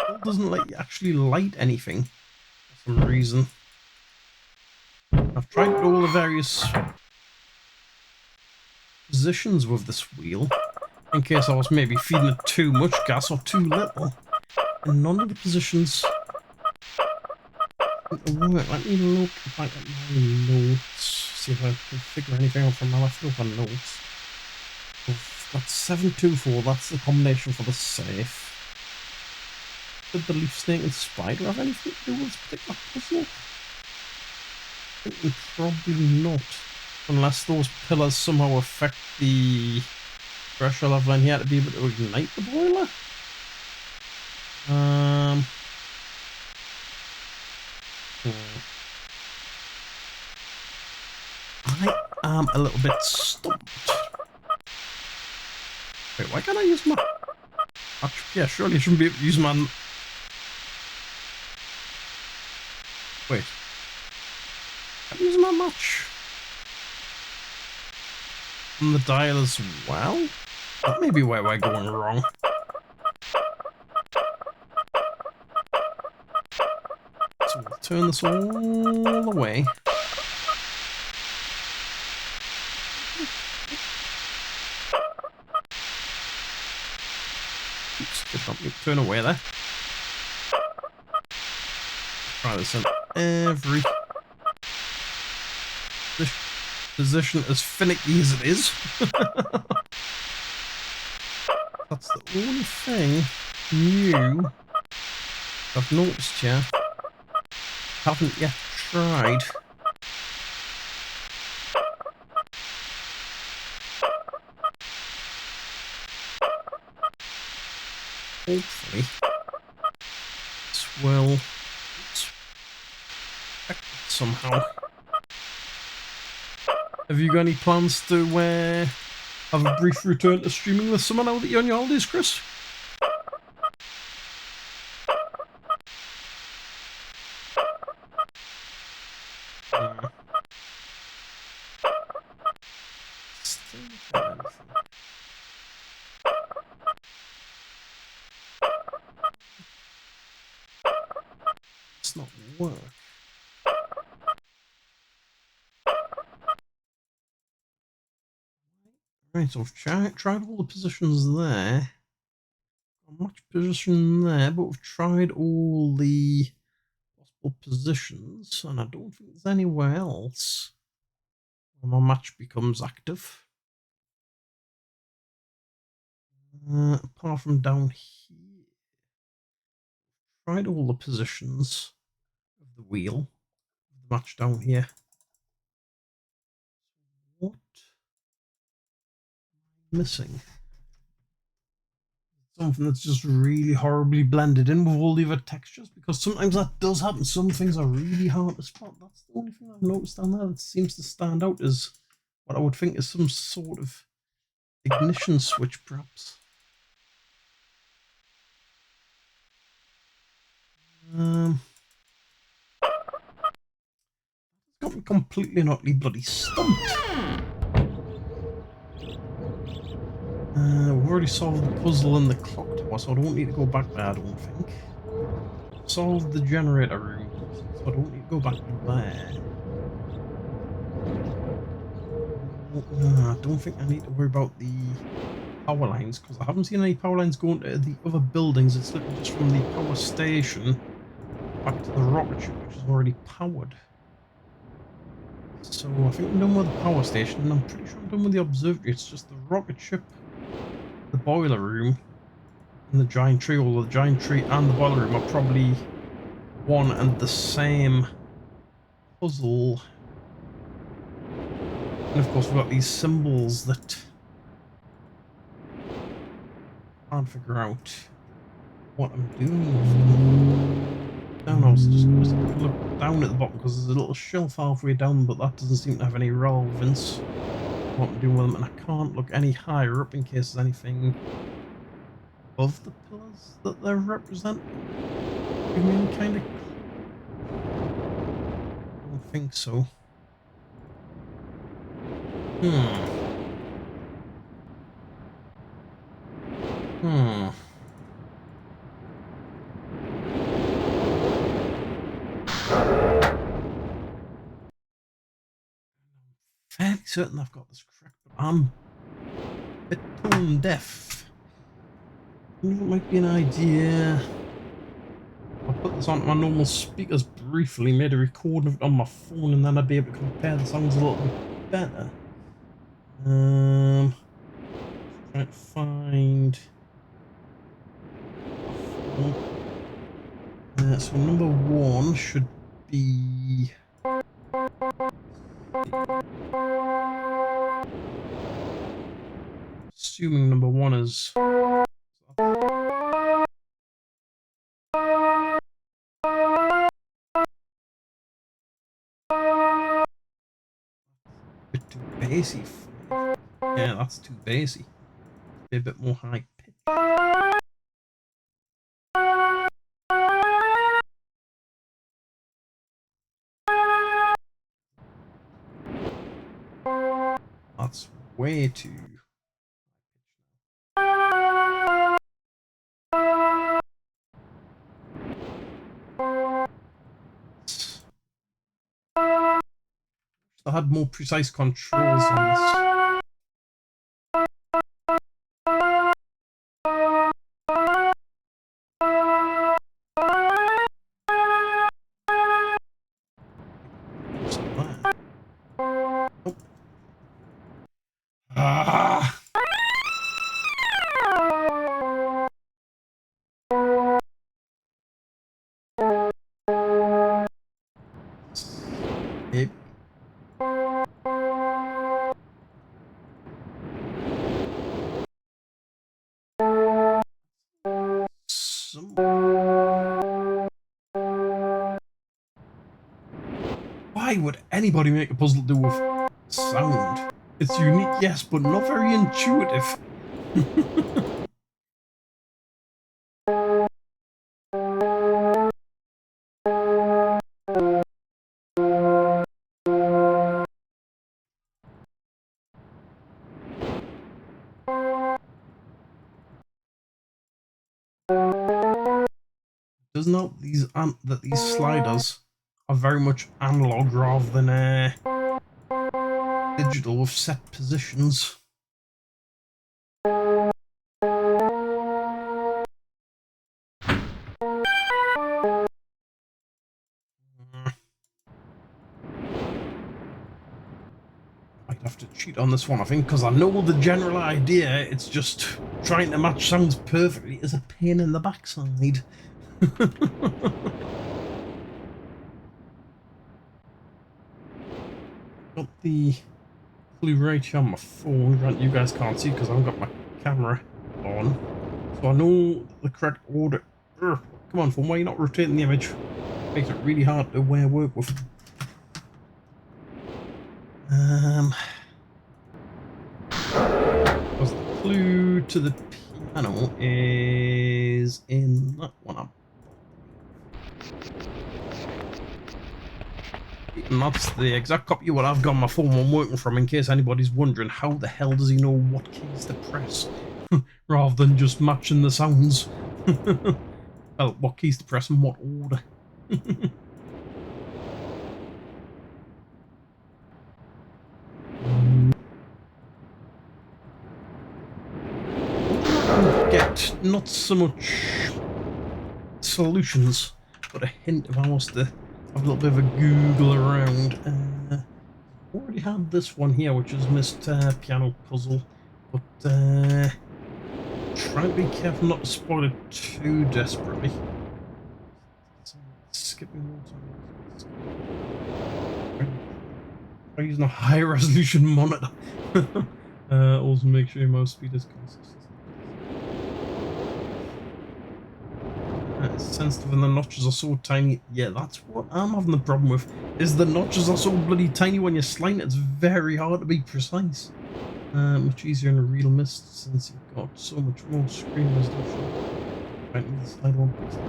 let you actually light anything for some reason. I've tried all the various positions with this wheel, in case I was maybe feeding it too much gas or too little, and none of the positions seem to work. Let me look back at my notes, see if I can figure anything out from my leftover notes. That's 724, that's the combination for the safe. Did the leaf snake and spider have anything to do with this particular puzzle? I think probably not. Unless those pillars somehow affect the pressure level in here to be able to ignite the boiler. I am a little bit stumped. Wait, why can't I use my... Actually, yeah, surely I shouldn't be able to use my... Wait. Can I use my match on the dial as well? That may be where we're going wrong. So we'll turn this all the way. Oops, just help me turn away there. Try this in every position as finicky as it is. That's the only thing new I've noticed here. Haven't yet tried. Hopefully this will affect it somehow. Have you got any plans to have a brief return to streaming this summer now that you're on your holidays, Chris? It's not work. Right, so I've tried all the positions there. Not much position there, but we've tried all the possible positions, and I don't think there's anywhere else where my match becomes active. Apart from down here. Tried all the positions of the wheel, the match down here. What am I missing? Something that's just really horribly blended in with all the other textures, because sometimes that does happen. Some things are really hard to spot. That's the only thing I've noticed down there that seems to stand out as what I would think is some sort of ignition switch, perhaps. It's got me completely and utterly bloody stumped. We've already solved the puzzle in the clock tower, so I don't need to go back there, I don't think. Solved the generator room. I don't need to go back there. I don't think I need to worry about the power lines, because I haven't seen any power lines going to the other buildings. It's literally just from the power station back to the rocket ship, which is already powered. So I think I'm done with the power station, and I'm pretty sure I'm done with the observatory. It's just the rocket ship, the boiler room, and the giant tree. Although the giant tree and the boiler room are probably one and the same puzzle. And of course we've got these symbols that I can't figure out what I'm doing with them. Down, I was just going to look down at the bottom because there's a little shelf halfway down, but that doesn't seem to have any relevance to what I'm doing with them, and I can't look any higher up in case there's anything above the pillars that they're representing. Give me any kind of clue? I don't think so. Fairly certain I've got this correct, but I'm a bit tone deaf. I think it might be an idea. I'll put this onto my normal speakers briefly, made a recording of it on my phone, and then I'd be able to compare the sounds a little bit better. Trying to find. So number one should be. Assuming number one is. Bit too bassy. Yeah, that's too bassy. Be a bit more high pitch. That's way too. I had more precise controls on this. Maybe. Why would anybody make a puzzle do with sound? It's unique, yes, but not very intuitive. Doesn't help that these sliders are very much analog rather than digital with set positions. I'd have to cheat on this one, I think, because I know the general idea. It's just trying to match sounds perfectly is a pain in the backside. Got the clue right here on my phone. Right, you guys can't see because I haven't got my camera on. So I know the correct order. Come on, phone, why are you not rotating the image? Makes it really hard to work with. Because the clue to the piano is in that one up. And that's the exact copy of what I've got on my phone I'm working from, in case anybody's wondering how the hell does he know what keys to press rather than just matching the sounds. Well, what keys to press and what order. do get not so much solutions, but a hint if I was to have a little bit of a Google around. Already had this one here, which is Mr. Piano Puzzle, but try to be careful not to spoil it too desperately. Skipping more time. Try using a high resolution monitor. Also make sure your mouse speed is consistent. It's sensitive and the notches are so tiny. Yeah, that's what I'm having the problem with, is the notches are so bloody tiny when you're sliding. It's very hard to be precise. Much easier in a Real Mist since you've got so much more screen resolution. Right, the slide one pixel.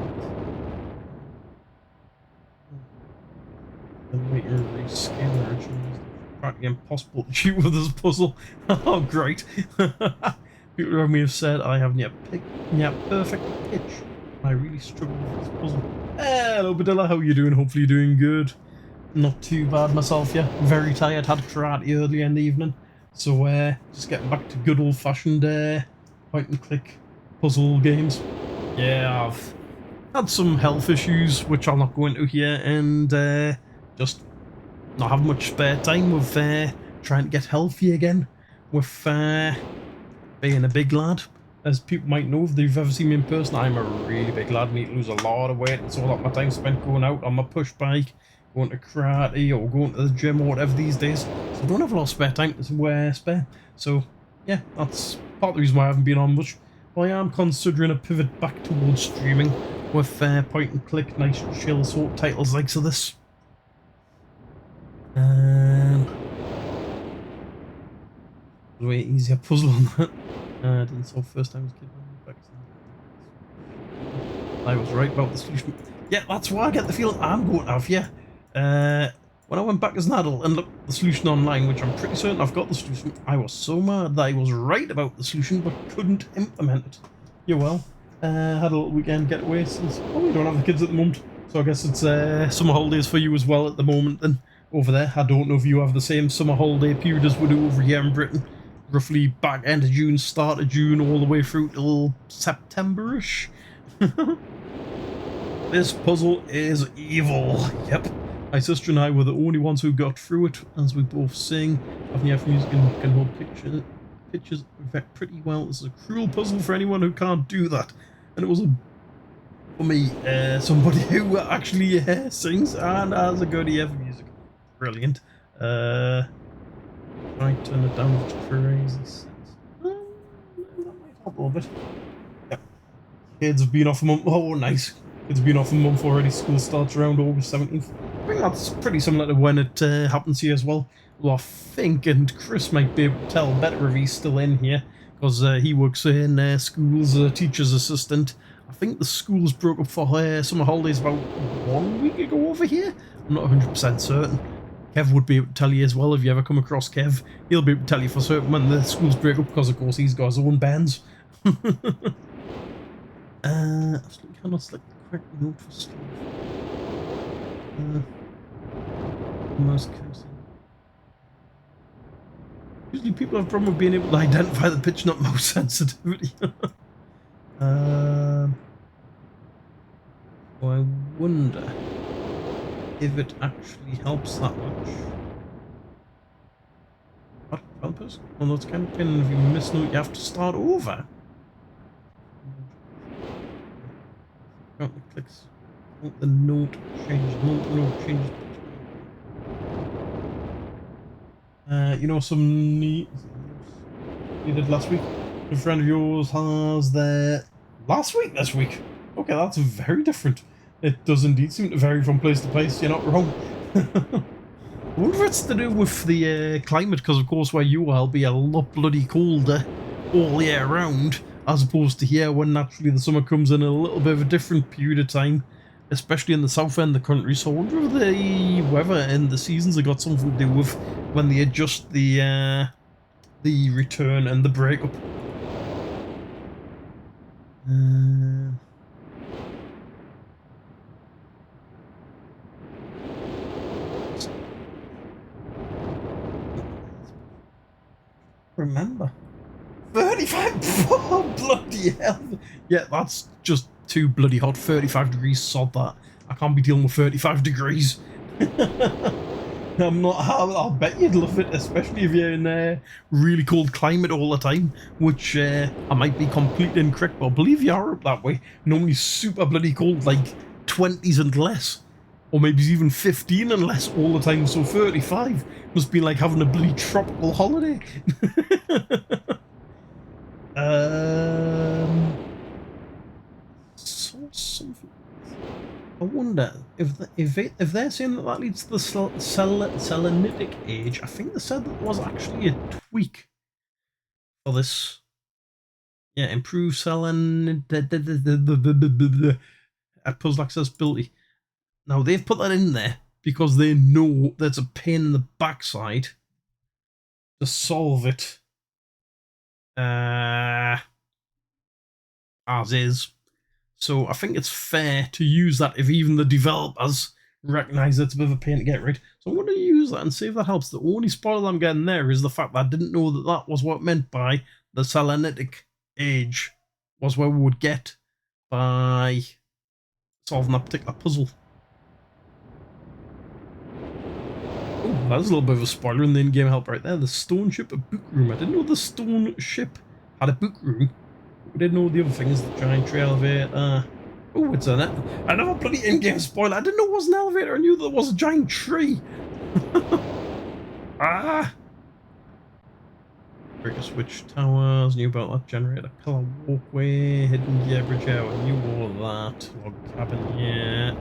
Then later rescale the original. Practically impossible to shoot with this puzzle. Oh, great. People around me have said I haven't yet perfect pitch. I really struggle with this puzzle. Hello, Badilla. How are you doing? Hopefully you're doing good. Not too bad myself, yeah. Very tired. Had karate earlier in the evening. So, just getting back to good old-fashioned point and click puzzle games. Yeah, I've had some health issues, which I'll not go into here, and just not have much spare time with trying to get healthy again with being a big lad. As people might know, if they've ever seen me in person, I'm a really big lad. Need to lose a lot of weight, and so a lot of my time spent going out on my push bike, going to karate, or going to the gym, or whatever these days. So I don't have a lot of spare time to spare. So yeah, that's part of the reason why I haven't been on much. But I am considering a pivot back towards streaming with point and click, nice chill sort of titles like so this. Way easier puzzle on that. Didn't solve first time as a kid. I was right about the solution. Yeah, that's why I get the feeling I'm going to have, yeah. When I went back as an adult and looked at the solution online, which I'm pretty certain I've got the solution, I was so mad that I was right about the solution but couldn't implement it. Yeah, well, had a little weekend getaway since, oh, we don't have the kids at the moment. So I guess it's summer holidays for you as well at the moment then, over there. I don't know if you have the same summer holiday period as we do over here in Britain. Roughly back end of June, start of June, all the way through till September-ish. This puzzle is evil. Yep. My sister and I were the only ones who got through it, as we both sing. I've never music and can hold pictures pretty well. This is a cruel puzzle for anyone who can't do that. And it was for me, somebody who actually sings and has a good ear for music. Brilliant. Try to turn it down to crazy sense. That might help a little bit. Yep. Kids have been off a month. Oh, nice. Kids have been off a month already. School starts around August 17th. I think that's pretty similar to when it happens here as well. Well, I think, and Chris might be able to tell better if he's still in here, because he works in schools as a teacher's assistant. I think the schools broke up for summer holidays about 1 week ago over here. I'm not 100% certain. Kev would be able to tell you as well if you ever come across Kev. He'll be able to tell you for certain when the schools break up, because of course he's got his own bands. Absolutely cannot select the correct note for sleep. Most cursing. Usually people have a problem with being able to identify the pitch, not mouse sensitivity. I wonder if it actually helps that much. What? Helpers? Well, that's kind of pain. If you miss note, you have to start over. Got the clicks. The note changes. Note changes. You know, some neat you did last week. A friend of yours has their last week this week. Okay, that's very different. It does indeed seem to vary from place to place. You're not wrong. I wonder if it's to do with the climate, because of course where you are, it'll be a lot bloody colder all year round, as opposed to here when naturally the summer comes in a little bit of a different period of time, especially in the south end of the country. So I wonder if the weather and the seasons have got something to do with when they adjust the return and the breakup. Remember, 30 35! Oh, bloody hell! Yeah, that's just too bloody hot. 35 degrees, sod that. I can't be dealing with 35 degrees. I'll bet you'd love it, especially if you're in a really cold climate all the time, which I might be completely incorrect, but I believe you are up that way. Normally super bloody cold, like 20s and less. Or maybe even 15 and less all the time, so 35 must be like having a bloody tropical holiday. So something. I wonder if they're saying that that leads to the selenitic age. I think they said that was actually a tweak for this. Yeah, improve puzzle accessibility. Now they've put that in there because they know there's a pain in the backside to solve it as is. So I think it's fair to use that if even the developers recognize it's a bit of a pain to get rid. So I'm going to use that and see if that helps. The only spoiler I'm getting there is the fact that I didn't know that that was what it meant by the selenitic age was where we would get by solving that particular puzzle. Oh, that's a little bit of a spoiler in the in-game help right there. The stone ship, a book room. I didn't know the stone ship had a book room. We didn't know the other thing is the giant tree elevator. Oh, it's another bloody in-game spoiler. I didn't know it was an elevator. I knew there was a giant tree. Breaker switch towers. Knew about that generator. Pillar walkway. Hidden gear bridge. Yeah, I knew all that. Log cabin. Yeah.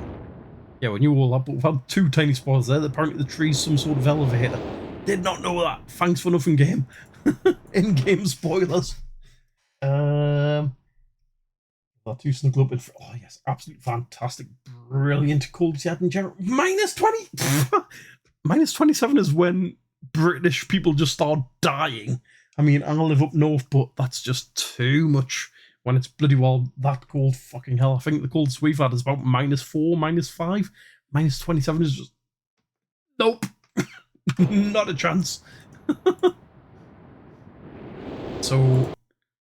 Yeah, we knew all that, but we've had two tiny spoilers there. Apparently the tree's some sort of elevator. Did not know that. Thanks for nothing, game. In-game spoilers. That too snuggle up in. Oh yes, absolutely fantastic, brilliant cold yard in general. Minus 20. Minus 27 is when British people just start dying. I mean, I'll live up north, but that's just too much when it's bloody well that cold. Fucking hell, I think the coldest we've had is about -4, -5. Minus 27 is just nope. Not a chance. So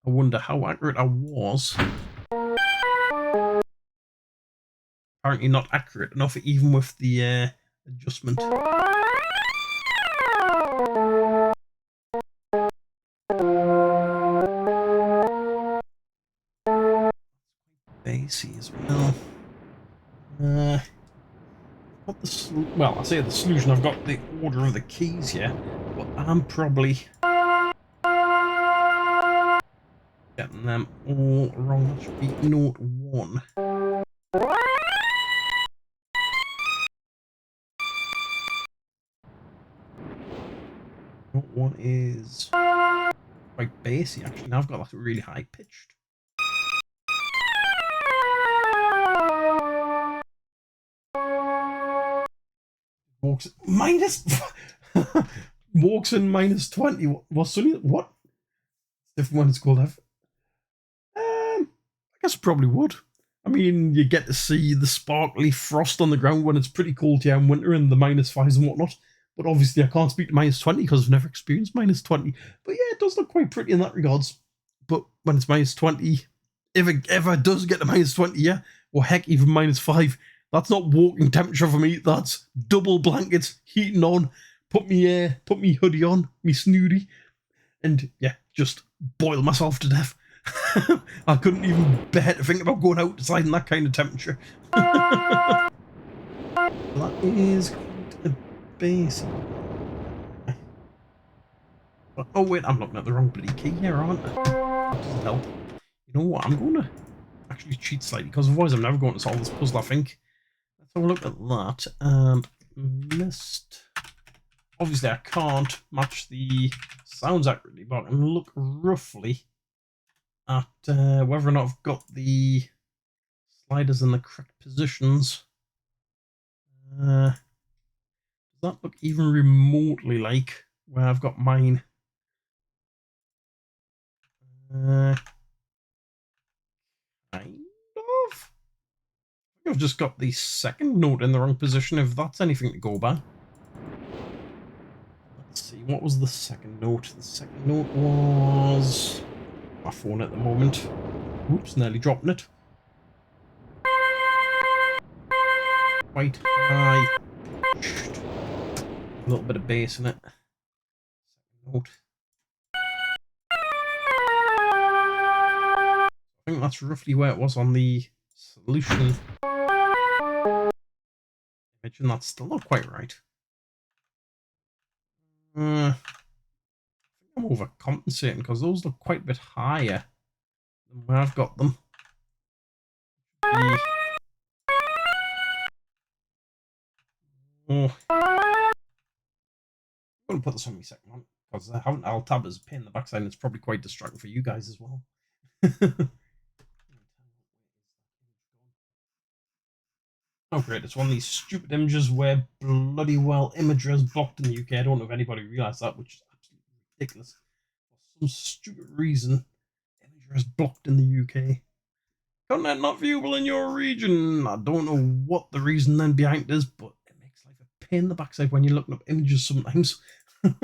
I wonder how accurate I was. Apparently not accurate enough, even with the adjustment. Bassy as well. Got the well, I say the solution. I've got the order of the keys here, but I'm probably getting them all wrong. That should be note 1. Note 1 is quite bassy, actually. Now I've got like really high pitched. Walks minus walks in minus 20. What's what? Different one it's called. I guess probably would. I mean, you get to see the sparkly frost on the ground when it's pretty cold here in winter and the -5s and whatnot. But obviously, I can't speak to minus 20 because I've never experienced minus 20. But yeah, it does look quite pretty in that regards. But when it's minus 20, if it ever does get to minus 20, yeah, or heck, even -5, that's not walking temperature for me. That's double blankets, heating on, put me hoodie on, me snooty, and yeah, just boil myself to death. I couldn't even bear to think about going outside in that kind of temperature. That is quite a basic. Oh wait, I'm looking at the wrong bloody key here, aren't I? That doesn't help. You know what? I'm going to actually cheat slightly because otherwise I'm never going to solve this puzzle, I think. Let's have a look at that. And missed. Obviously, I can't match the sounds accurately, but I'm going to look roughly at whether or not I've got the sliders in the correct positions. Does that look even remotely like where I've got mine? Kind of. I've just got the second note in the wrong position, if that's anything to go by. Let's see, what was the second note? The second note was My phone at the moment. Oops, nearly dropping it. Quite high. A little bit of bass in it. Note. I think that's roughly where it was on the solution image, and that's still not quite right. I think I'm overcompensating because those look quite a bit higher than where I've got them. Oh. I'm going to put this on my second one because having alt tab as a pain in the backside, and it's probably quite distracting for you guys as well. Oh great, it's one of these stupid images where bloody well imagery is blocked in the UK. I don't know if anybody realised that, which is absolutely ridiculous. For some stupid reason, imagery is blocked in the UK. Content not viewable in your region. I don't know what the reason then behind it is, but it makes life a pain in the backside when you're looking up images sometimes. Don't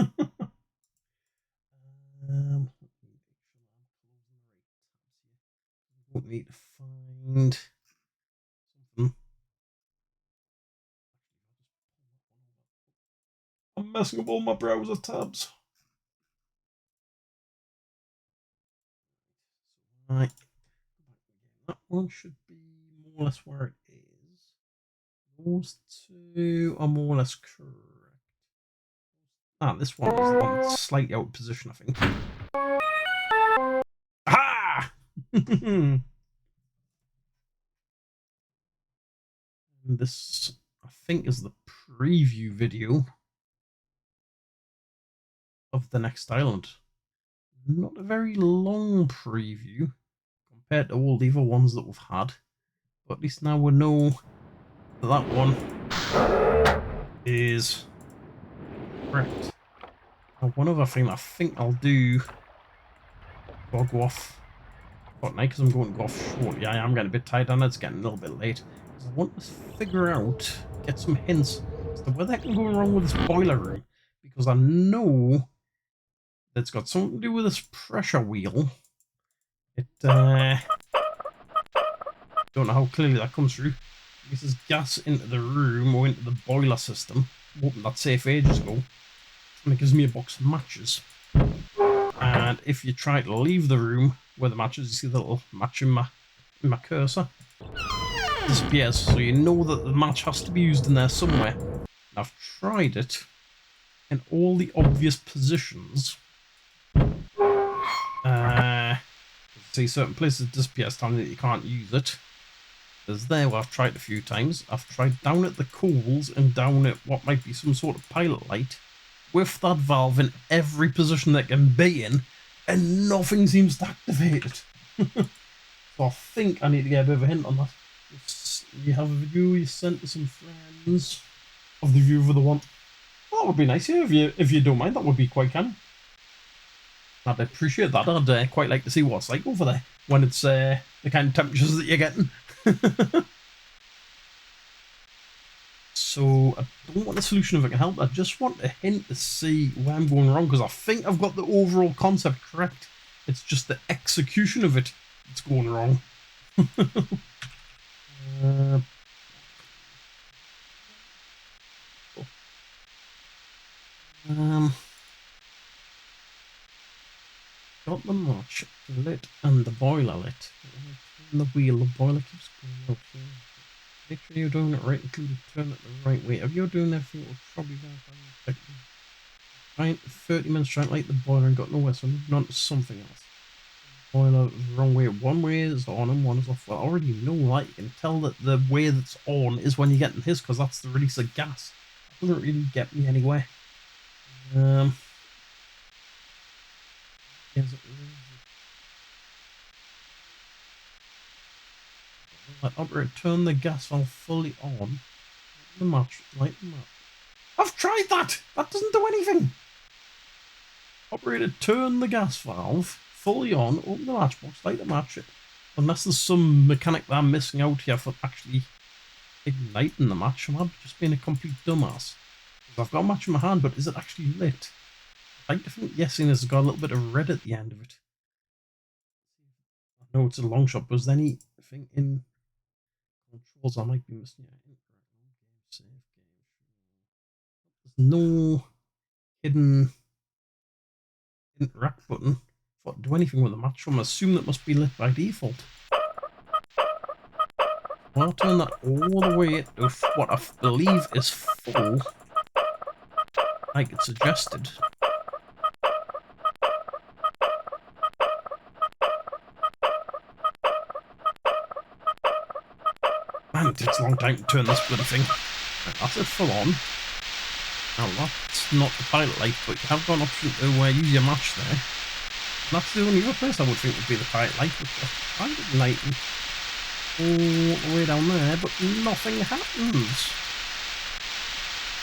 need to find something. I'm messing up all my browser tabs. Right. That one should be more or less where it is. Those two are more or less correct. Ah, this one is the one that's slightly out of position, I think. Aha! This, I think, is the preview video of the next island. Not a very long preview compared to all the other ones that we've had, but at least now we know that that one is correct. Now, one other thing that I think I'll do before I go off Fortnite, because I'm going to go off shortly. I am getting a bit tired on it. It's getting a little bit late. I want to figure out, get some hints as to whether I can go wrong with this boiler room, because I know that it's got something to do with this pressure wheel. It don't know how clearly that comes through. This is gas into the room or into the boiler system. Opened that safe ages ago, and it gives me a box of matches. And if you try to leave the room where the matches, you see the little match in my cursor, it disappears. So you know that the match has to be used in there somewhere. And I've tried it in all the obvious positions. See, certain places disappears, telling you that you can't use it. There's there where I've tried a few times. I've tried down at the coals and down at what might be some sort of pilot light with that valve in every position that can be in, and nothing seems to activate it. So I think I need to get a bit of a hint on that. You have a video you sent to some friends of the view of the one. Well, that would be nice, yeah, if you don't mind. That would be quite kind. I'd appreciate that. I'd quite like to see what it's like over there when it's the kind of temperatures that you're getting. So I don't want a solution if I can help. I just want a hint to see where I'm going wrong, because I think I've got the overall concept correct. It's just the execution of it that's going wrong. Got the match lit and the boiler lit. Turn the wheel, the boiler keeps going up. Make sure you're doing it right, including turn it the right way. If you're doing everything, it will probably verify. Right, 30 minutes trying to light the boiler and got nowhere, so I'm moving on to something else. Boiler the wrong way. One way is on and one is off. Well, I already know that. You can tell that the way that's on is when you're getting his, because that's the release of gas. That doesn't really get me anywhere. Yes, let operator turn the gas valve fully on. Light the match. Light the match. I've tried that! That doesn't do anything! Operator turn the gas valve fully on, open the matchbox, light the match. Unless there's some mechanic that I'm missing out here for actually igniting the match, I'm just being a complete dumbass. I've got a match in my hand, but is it actually lit? I like to think yes, and it's got a little bit of red at the end of it. No, it's a long shot. But is there anything in controls I might be missing? Save game. There's no hidden interact button. What, do anything with the match room? I assume that must be lit by default. I'll turn that all the way to what I believe is full, like it suggested. Man, it takes a long time to turn this bloody thing. Right, that's it full on. Now that's not the pilot light, but you have got an option to use your match there. And that's the only other place I would think would be the pilot light, which I find it lighting all the way down there, but nothing happens.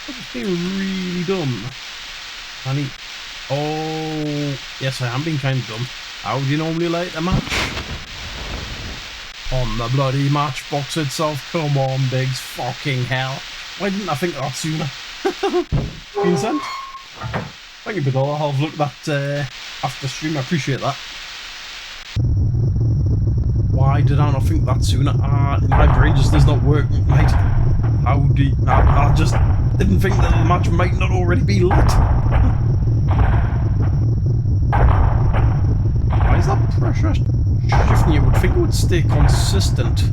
It's being really dumb. I need... Oh, yes, I am being kind of dumb. How do you normally light a match? On the bloody matchbox itself. Come on, Biggs. Fucking hell. Why didn't I think of that sooner? Vincent? Thank you, Bidola. I'll have a look at that after stream. I appreciate that. Why did I not think that sooner? My brain just does not work, mate. How do you... I just didn't think that the match might not already be lit. Why is that pressure shifting? You would think it would stay consistent.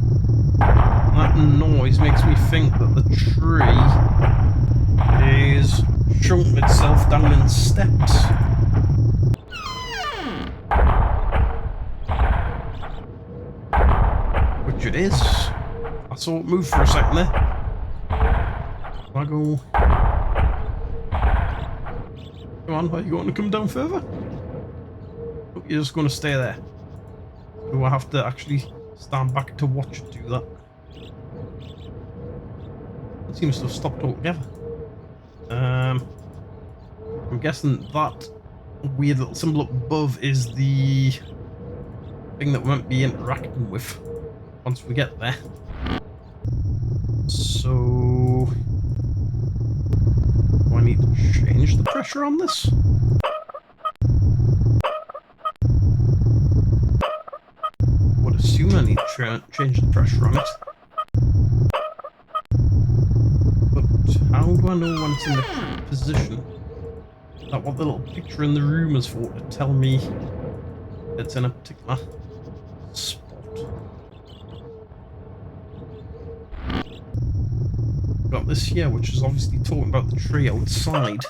That noise makes me think that the tree is chunking itself down in steps. Which it is. I saw it move for a second there. I go... Come on, are you going to come down further? Oh, you're just going to stay there. Do I have to actually stand back to watch it do that? It seems to have stopped altogether. I'm guessing that weird little symbol up above is the thing that we won't be interacting with once we get there. So... do I need to change the pressure on this? Would assume I need to change the pressure on it. But how do I know when it's in the correct position? That what the little picture in the room is for, to tell me it's in a particular spot. Got this here, which is obviously talking about the tree outside.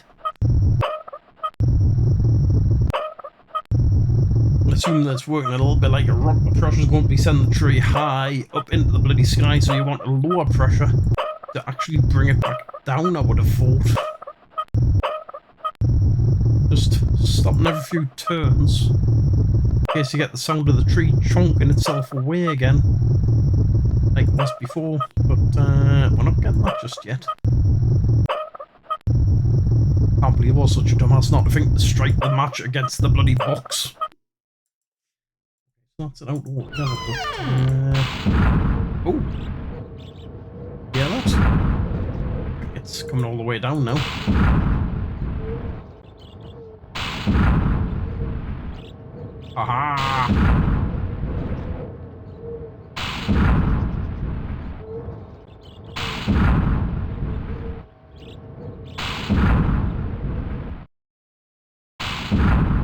I assume that's working a little bit like a rock. The pressure's going to be sending the tree high up into the bloody sky, so you want a lower pressure to actually bring it back down, I would have thought. Just stopping every few turns in case you get the sound of the tree chonking itself away again, like it was before, but we're not getting that just yet. Can't believe I was such a dumbass not to think to strike the match against the bloody box. That's it out altogether, but oh, yeah, that. It's coming all the way down now. Aha!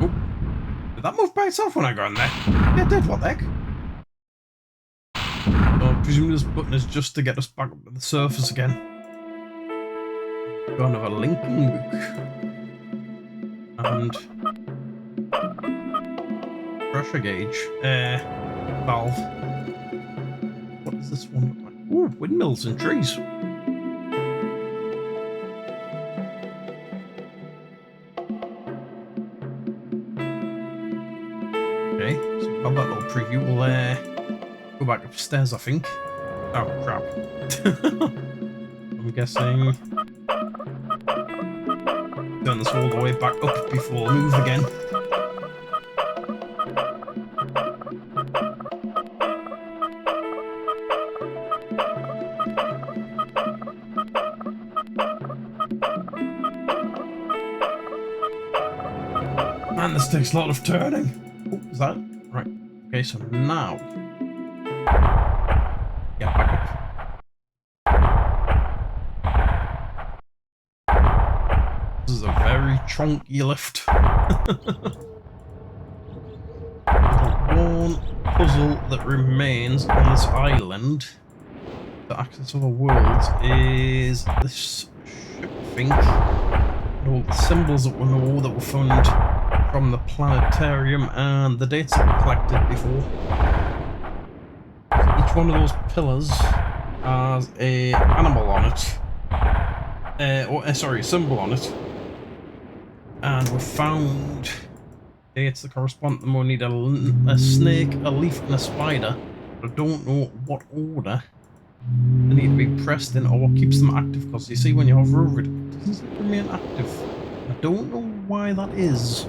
Oh. Did that move by itself when I got in there? Yeah, it did. What the heck? So I presume this button is just to get us back up to the surface again. Got another linking book. And... pressure gauge. Valve. What does this one look like? Ooh, windmills and trees. Okay, so we've got that little preview. We'll go back upstairs, I think. Oh, crap. I'm guessing... turn this all the way back up before we move again. Man, this takes a lot of turning. Oh, is that right? Okay, so now... Get back up. This is a very chunky lift. The one puzzle that remains on this island to access other worlds is this ship thing. And all the symbols that we know that were found from the planetarium and the dates that we collected before. Each one of those pillars has a animal on it. Sorry, a symbol on it. And we found dates that correspond to them. We need a snake, a leaf, and a spider. But I don't know what order they need to be pressed in or what keeps them active. Because you see, when you hover over it, it doesn't remain active. I don't know why that is.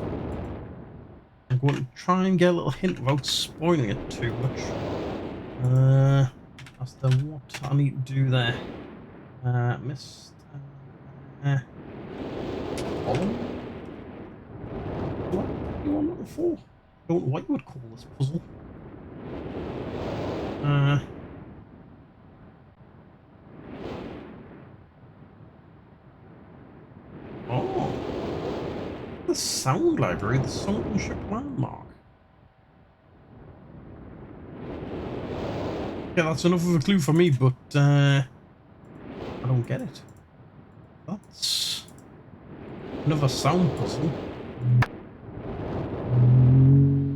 I'm going to try and get a little hint without spoiling it too much. As to what I need to do there. Missed. Column? What are you looking for? I don't know what you would call this puzzle. Oh. The sound library, the sunken ship landmark. Yeah, that's enough of a clue for me, but I don't get it. That's another sound puzzle.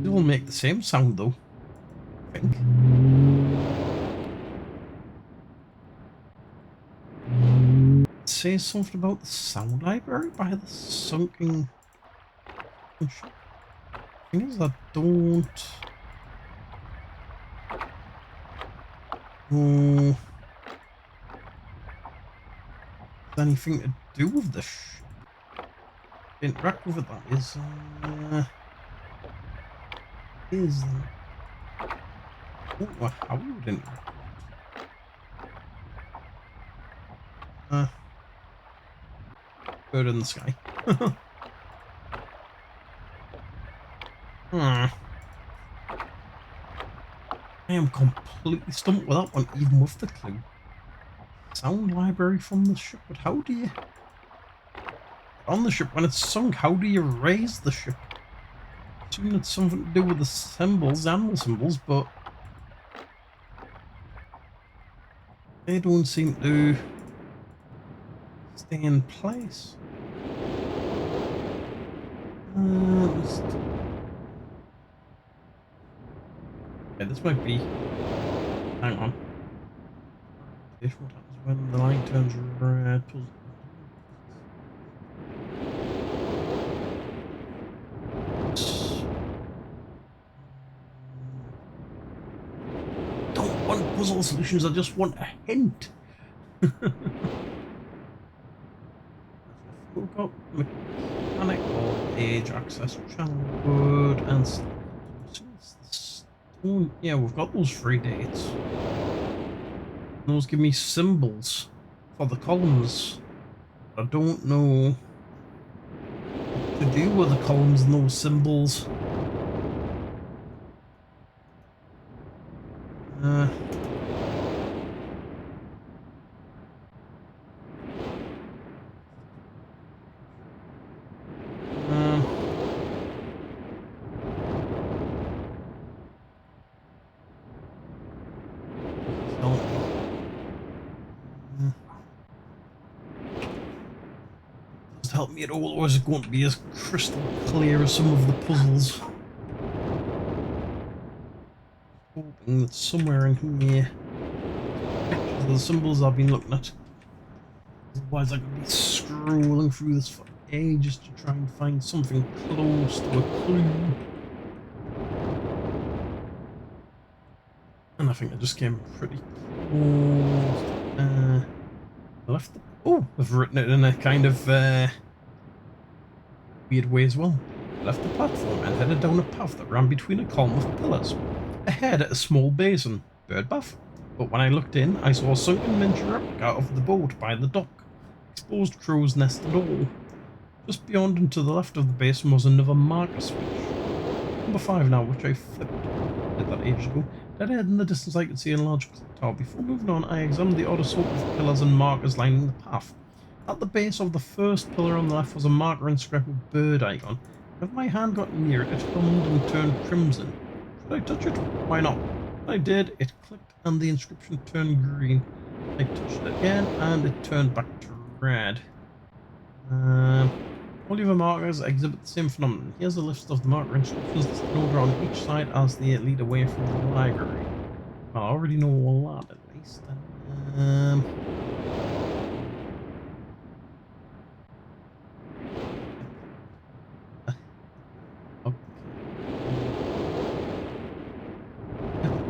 They all make the same sound though, I think. It says something about the sound library by the sunken ship. The thing is, I don't know anything to do with the ship. Interact with it, that is how you would interact with it. Bird in the sky. I am completely stumped with that one, even with the clue. Sound library from the ship, but how do you... On the ship, when it's sunk, how do you raise the ship? I assume it's something to do with the symbols, animal symbols, but... they don't seem to stay in place. Yeah, this might be... hang on. What happens when the light turns red? Don't want puzzle solutions, I just want a hint. We've got mechanical age access channel wood and stone. Yeah, we've got those 3 dates. Those give me symbols for the columns. I don't know what to do with the columns and those symbols. Help me at all, or is it going to be as crystal clear as some of the puzzles? Hoping that somewhere in here, pictures of the symbols I've been looking at. Otherwise, I could be scrolling through this for ages to try and find something close to a clue. And I think I just came pretty close. I left the... oh, I've written it in a kind of weird way as well. I left the platform and headed down a path that ran between a column of pillars. Ahead at a small basin, bird bath. But when I looked in, I saw a sunken miniature replica of the boat by the dock. Exposed crow's nest and all. Just beyond and to the left of the basin was another marker switch. Number 5 now, which I flipped. Did that ages ago. Dead ahead in the distance I could see a large clock tower. Before moving on, I examined the odd assortment of pillars and markers lining the path. At the base of the first pillar on the left was a marker inscribed with bird icon. If my hand got near it, it hummed and turned crimson. Should I touch it? Why not? When I did, it clicked and the inscription turned green. I touched it again and it turned back to red. All the other markers exhibit the same phenomenon. Here's a list of the marker inscriptions listed in order on each side as they lead away from the library. Well, I already know all that at least. Okay.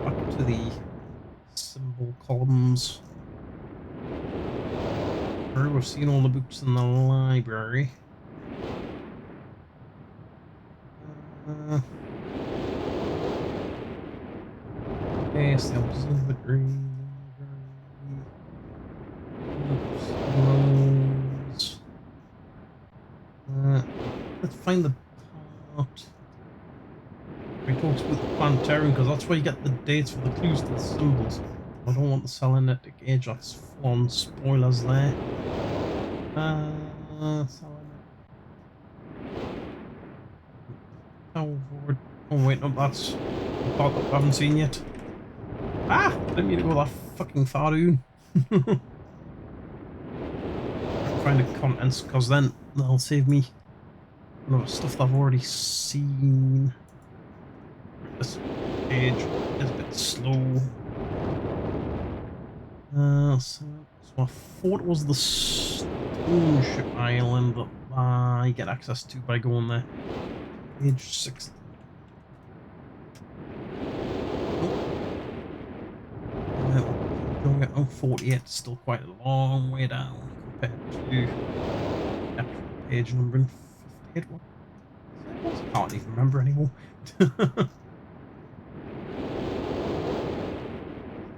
Back to the symbol columns. We've seen all the books in the library. Yes, the opposite of the green library. Let's find the part where he talks about the planetarium, because that's where you get the dates for the clues to the symbols. I don't want the Selenetic Age, that's full-on spoilers there. Oh wait, no, that's the part that I haven't seen yet. Ah! I didn't mean to go that fucking far down. Find the contents, because then that'll save me stuff that I've already seen. This page is a bit slow. So I thought it was the Stone Ship Island that I get access to by going there. Page 6. Oh, 48, still quite a long way down compared to actual page number 58. I can't even remember anymore.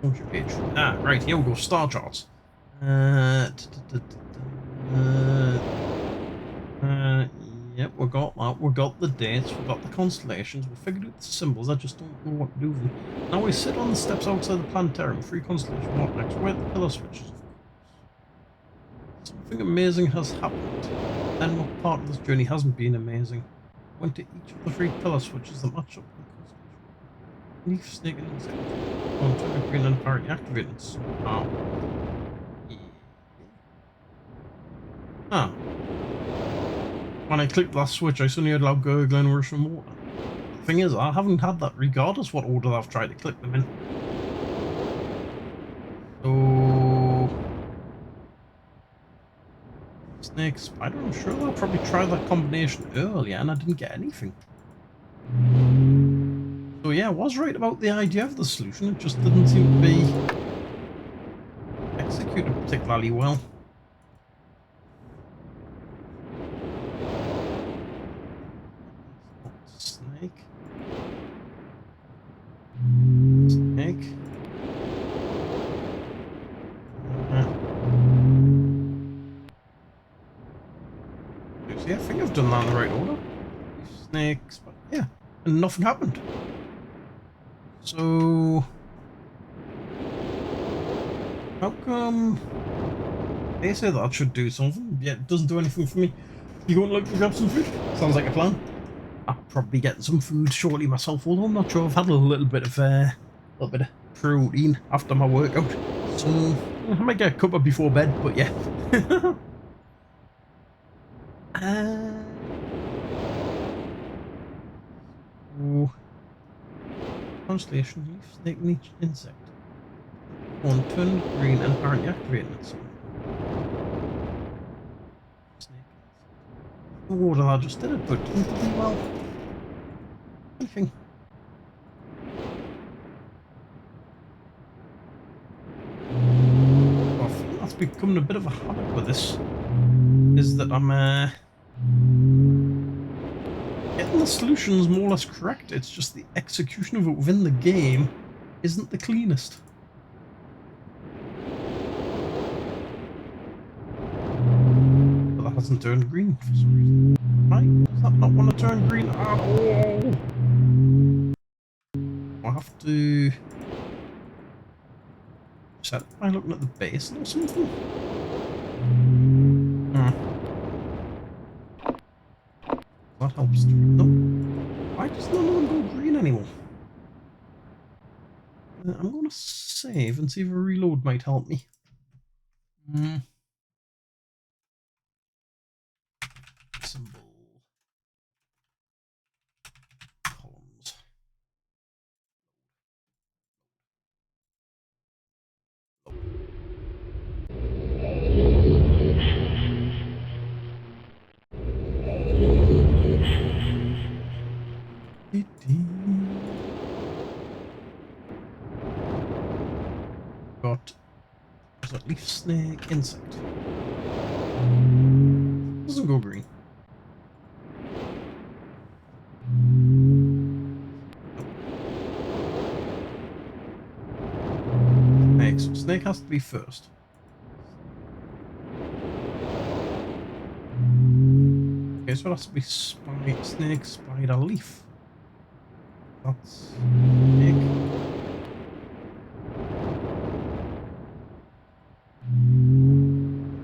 What's your page? Ah, right, here we go, star charts. Yep, we got that. We got the dates. We got the constellations. We figured out the symbols. I just don't know what to do with them. Now we sit on the steps outside the planetarium. 3 constellations. What next? Where are the pillar switches? Of course. Something amazing has happened. Then what part of this journey hasn't been amazing? I went to each of the 3 pillar switches that match up with the constellation. Leaf, snake, and insect. One turn green and apparently activated somehow. Ah. When I clicked that switch, I suddenly heard loud gurgling and rushing water. The thing is, I haven't had that regardless what order I've tried to click them in. So... Snake, spider, I'm sure I'll probably try that combination earlier and I didn't get anything. So yeah, I was right about the idea of the solution, it just didn't seem to be executed particularly well. Snake. Snake. See, I think I've done that in the right order. Snakes, but yeah, and nothing happened. So, how come they say that should do something, yet it doesn't do anything for me? You going to look to grab some food? Sounds like a plan. I'll probably get some food shortly myself, although I'm not sure. I've had a little bit of protein after my workout, so I might get a cuppa before bed. But yeah. Constellation, leaf, snake, niche, insect. One turned green and apparently activating it. So. Water, I just did it, but didn't do well. Anything. Well, I think that's becoming a bit of a habit with this. Is that I'm getting the solutions more or less correct. It's just the execution of it within the game isn't the cleanest. Hasn't turned green for some reason. Right? Does that not want to turn green at all? I have to set by looking at the basin or something? That helps. No. Why does none of them go green anymore? I'm going to save and see if a reload might help me. Symbol. Columns. Got a leaf snake insect. Doesn't go green. Snake, so snake has to be first. Okay, so it has to be snake, spider, leaf. That's snake.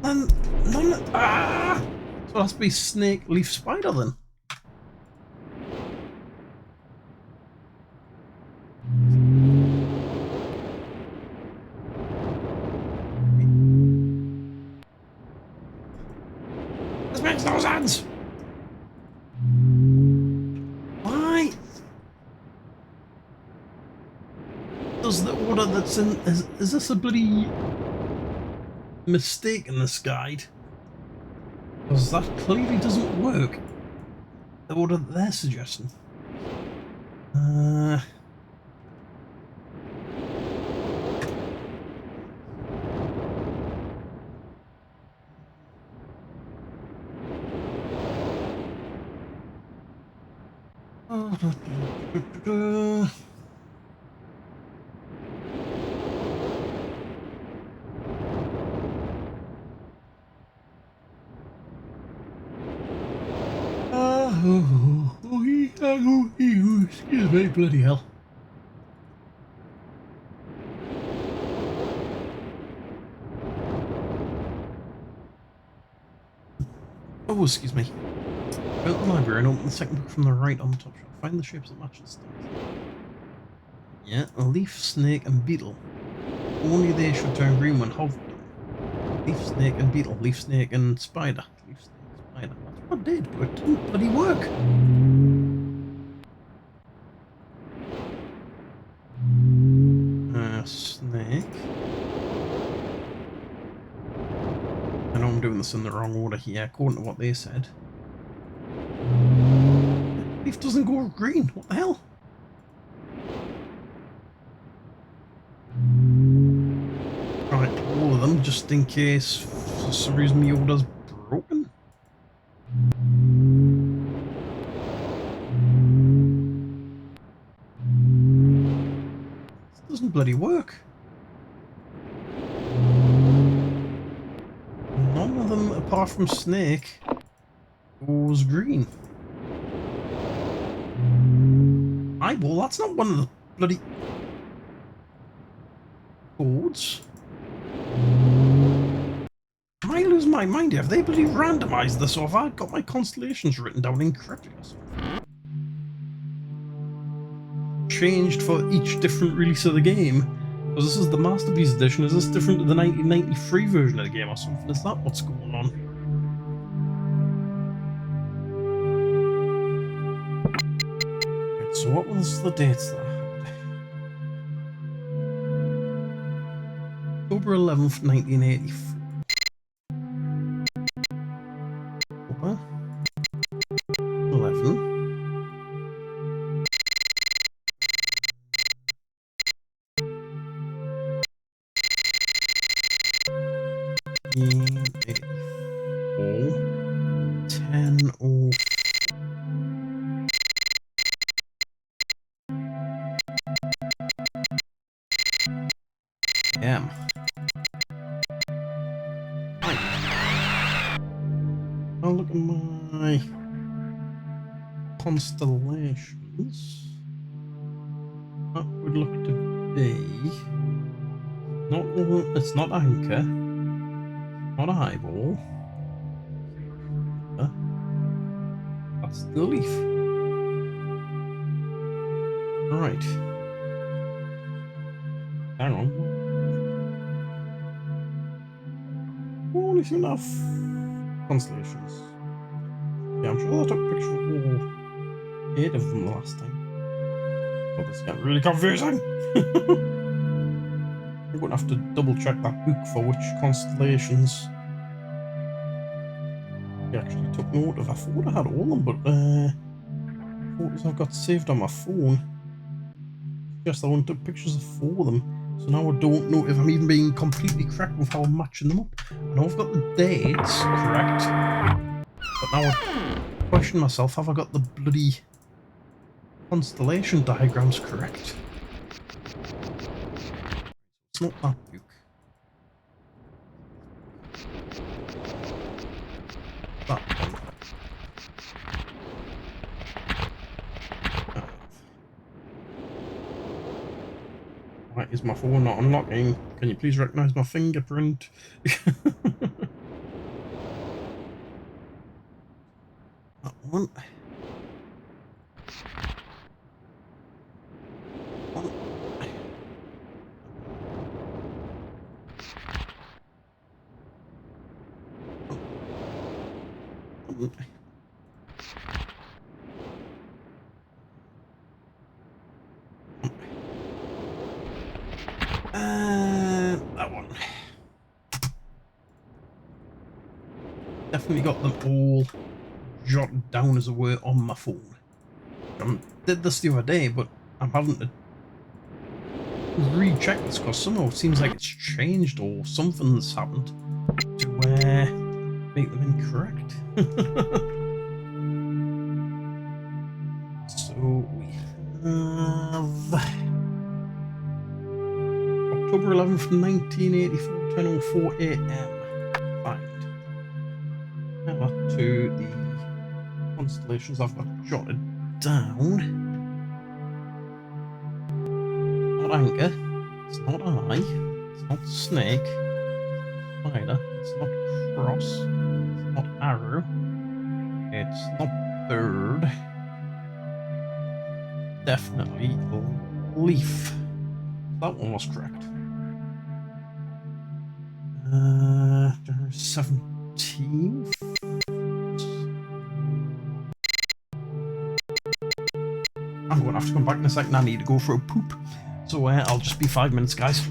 And none of, so it has to be snake, leaf, spider then. This makes no sense. Why does the order that's in is this a bloody mistake in this guide? Because that clearly doesn't work. The order that they're suggesting. Excuse me, bloody hell. Oh, excuse me. Go to the library and open the second book from the right on the top shelf. Find the shapes that match the stars. Yeah, a leaf, snake, and beetle. Only they should turn green when halved. Leaf, snake, and beetle. Leaf, snake, and spider. Leaf, snake, spider. That's what I did, but it didn't bloody work. Snake. I know I'm doing this in the wrong order here, according to what they said. Leaf doesn't go green. What the hell? Right, all of them, just in case for some reason the order's broken. This doesn't bloody work. None of them, apart from Snake, goes green. Eyeball, that's not one of the bloody codes. Am I losing my mind here? Have they bloody randomised this, or have I got my constellations written down incorrectly or something? Changed for each different release of the game? Because this is the Masterpiece Edition. Is this different to the 1993 version of the game or something? Is that what's going on? Right, so what was the dates that I had? October 11th, 1984. October 11th. AM. I'll look at my constellations. That would look to be not. It's not anchor. Not a highball. That's the leaf. Right. Hang on. Only seem to have constellations. Yeah, I'm sure I took a picture of all 8 of them the last time. Oh, this is getting really confusing. I'm going to have to double check that book for which constellations I actually took note of. I thought I had all of them, but photos I've got saved on my phone. Yes, I took pictures of 4 of them. So now I don't know if I'm even being completely correct with how I'm matching them up. I know I've got the dates correct, but now I question myself, have I got the bloody constellation diagrams correct? It's not that book. That one. Why is my phone not unlocking? Can you please recognise my fingerprint? That one. That one. Definitely got them all jotted down as it were on my phone. Did this the other day, but I'm having to recheck this because somehow it seems like it's changed or something's happened to make them incorrect. So we have October 11th, 1984, 10:04 AM. Find. Now back to the constellations I've got jotted down. Not anchor. It's not eye. It's not snake. Spider. It's not cross. It's not arrow. It's not bird. Definitely leaf. That one was correct. 17th. I'm going to have to come back in a second. I need to go for a poop. So I'll just be 5 minutes, guys.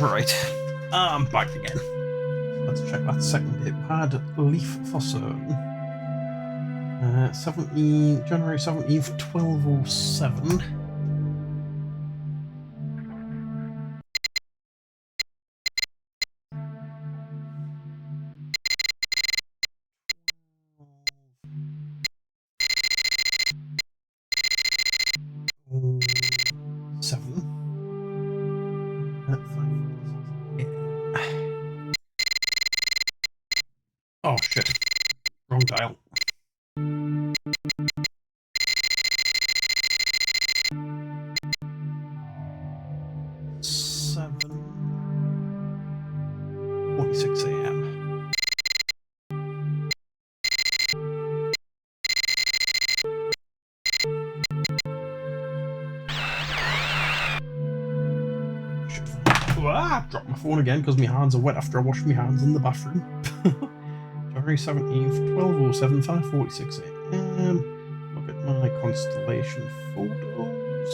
Right, I'm back again. Let's check that second hit. We had Leaf for certain. January 17th, 1207. Oh shit. Wrong dial. Seven 46 AM. Dropped my phone again because my hands are wet after I washed my hands in the bathroom. January 17th, 1207, 5:46 AM. Look at my constellation photos.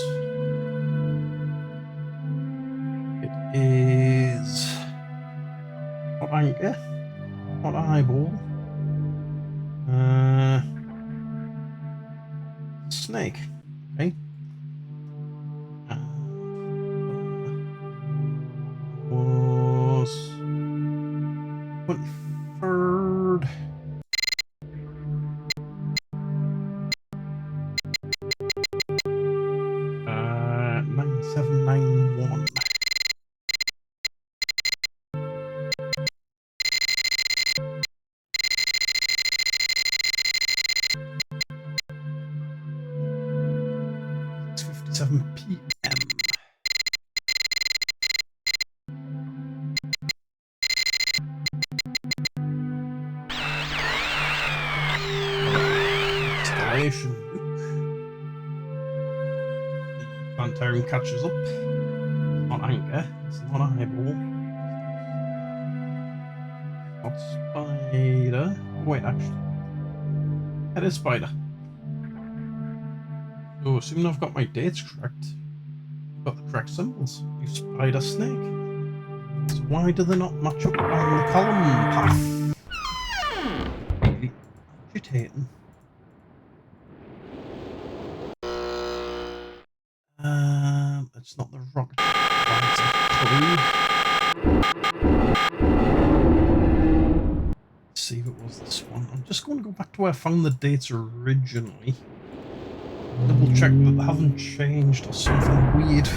It is Hot Anchor, Hot Eyeball, Snake. Okay. Was 23rd. Uh, 9791. It's 57 PM. Installation. The Planetarium catches up. Not Anchor. It's not Eyeball. Not Spider. Wait, actually. It is Spider. So, assuming I've got my dates correct, I've got the correct symbols. You Spider Snake. So why do they not match up on the column path? Really agitating. It's not the rocket. It's a clue. Let's see if it was this one. I'm just going to go back to where I found the dates originally. Double check that they haven't changed or something weird.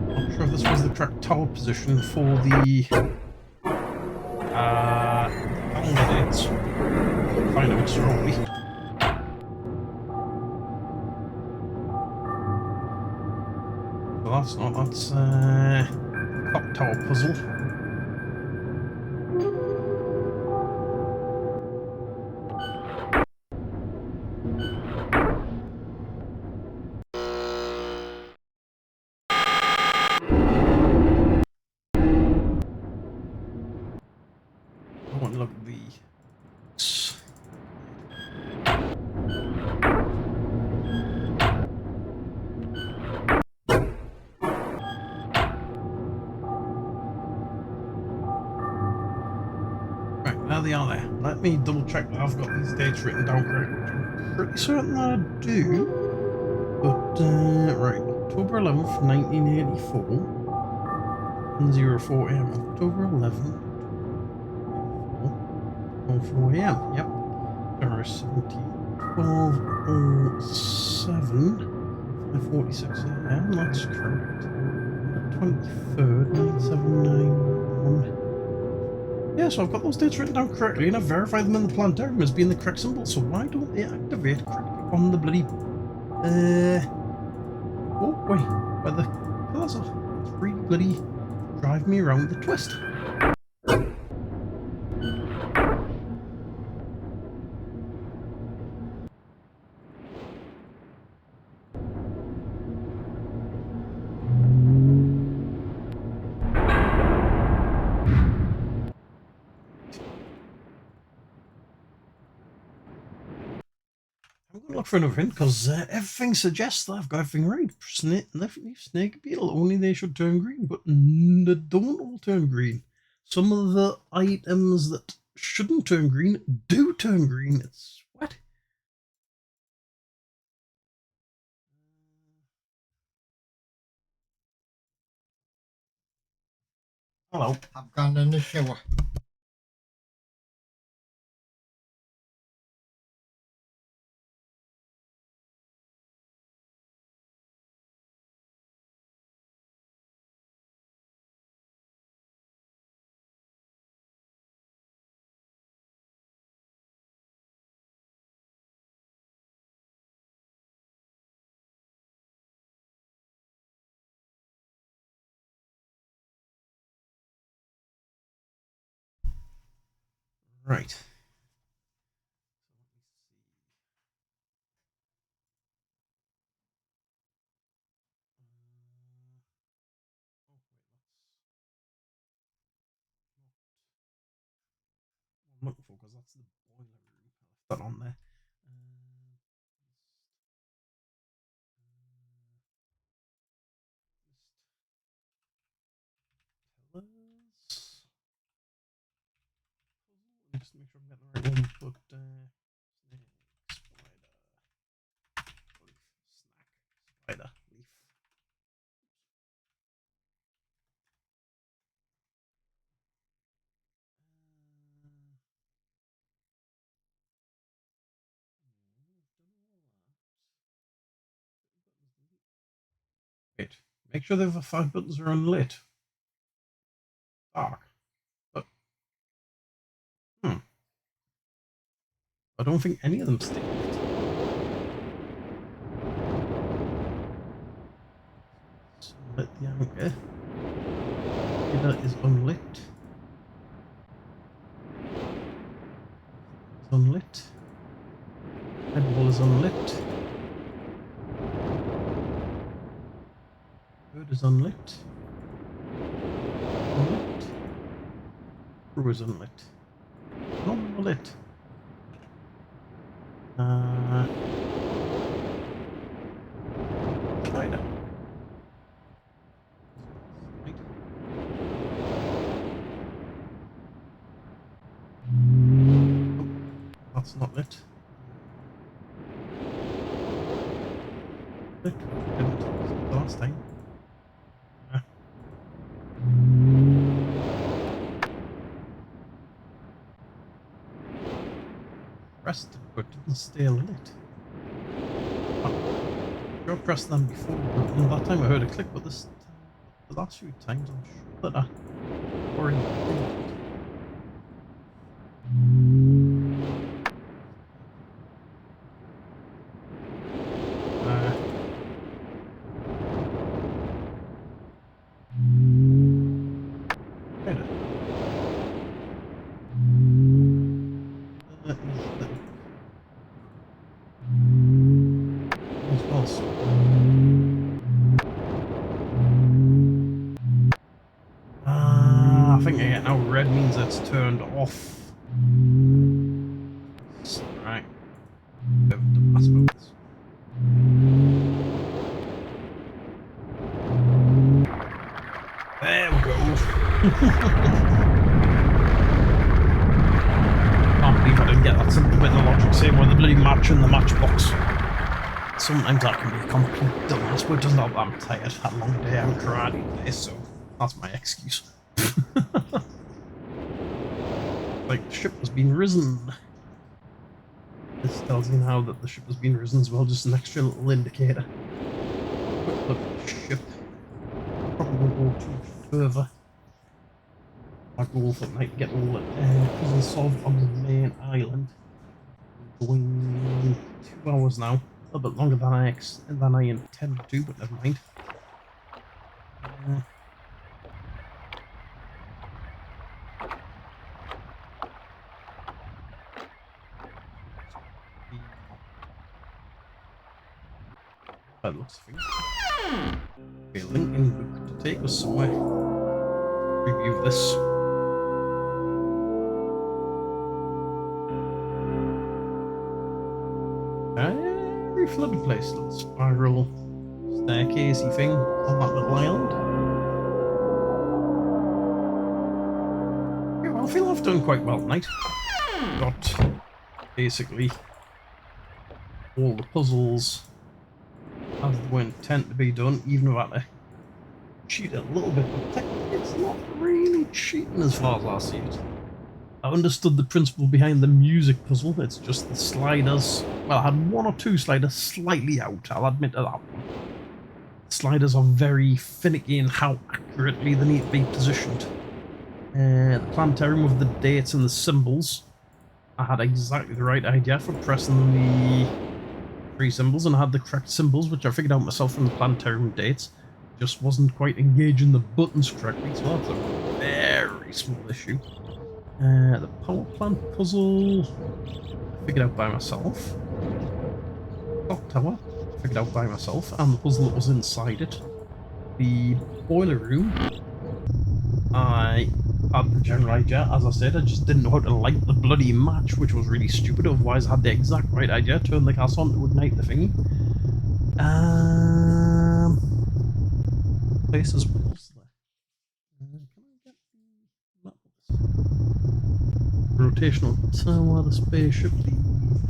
Not sure if this was the correct tower position for the calendar dates. Find out slowly. So that's not, that's clock tower puzzle. I want to look at the they are there. Let me double check that I've got these dates written down correctly, which I'm pretty certain I do. But, right, October 11th, 1984, 04 AM. October 11th, 04 AM. Yep. January 17th, 1207, 5:46 AM. That's correct. 23rd, 9791. Yeah, so I've got those dates written down correctly, and I've verified them in the planetarium as being the correct symbol, so why don't they activate correctly on the bloody... Oh, wait, where the pillars are. It's really bloody drive me around the twist. look for another hint because everything suggests that I've got everything right. Snake beetle, only they should turn green, but they don't all turn green. Some of the items that shouldn't turn green do turn green. It's what? Hello. I've gone in the shower. Right. I'm looking for because that's the boiler room. I left that on there. Pillars. Just make sure I'm getting the right one. But snake, spider, leaf, snack, spider, leaf. Wait, make sure the 5 buttons are unlit. Dark. But, I don't think any of them stay lit. Unlit the anchor. That is unlit. It's unlit. Head wall is unlit. Bird is unlit. Unlit. Crew is unlit. Not lit. Spider. Right. Oh, that's not lit. Lit. Didn't the last time. Pressed, but didn't stay lit. I pressed them before, but that time I heard a click, but this the last few times I'm sure that I already did it. I think now red means it's turned off. Right. I suppose. There we go. Can't believe I didn't get that simple bit of logic, same with the bloody match and the matchbox. Sometimes that can be a complete dumbass, but it doesn't help that I'm tired. Had a long day out karate today, so that's my excuse. Like, the ship has been risen. This tells you now that the ship has been risen as well, just an extra little indicator. Quick look at the ship. Probably won't go too further. My goal for tonight to get all the puzzles solved on the main island. I'm going 2 hours now. A little bit longer than I intended to, but never mind. That looks thing. Okay, linking book to take us somewhere. Review this. flooded place. Little spiral staircasey thing on that little island. Yeah, well, I feel I've done quite well tonight. Got basically all the puzzles as they were intent to be done, even if I had to cheat a little bit, but technically it's not really cheating as far as I see it. I understood the principle behind the music puzzle. It's just the sliders. Well, I had one or two sliders slightly out, I'll admit to that one. Sliders are very finicky in how accurately they need to be positioned. The planetarium with the dates and the symbols, I had exactly the right idea for pressing the 3 symbols, and I had the correct symbols, which I figured out myself from the planetarium dates. Just wasn't quite engaging the buttons correctly, so that's a very small issue. The power plant puzzle, figured out by myself. Clock tower, figured out by myself, and the puzzle that was inside it. The boiler room, I had the general idea. As I said, I just didn't know how to light the bloody match, which was really stupid. Otherwise, I had the exact right idea. Turn the gas on to ignite the thingy. Places what else there? Can I get the rotational tower, the spaceship, the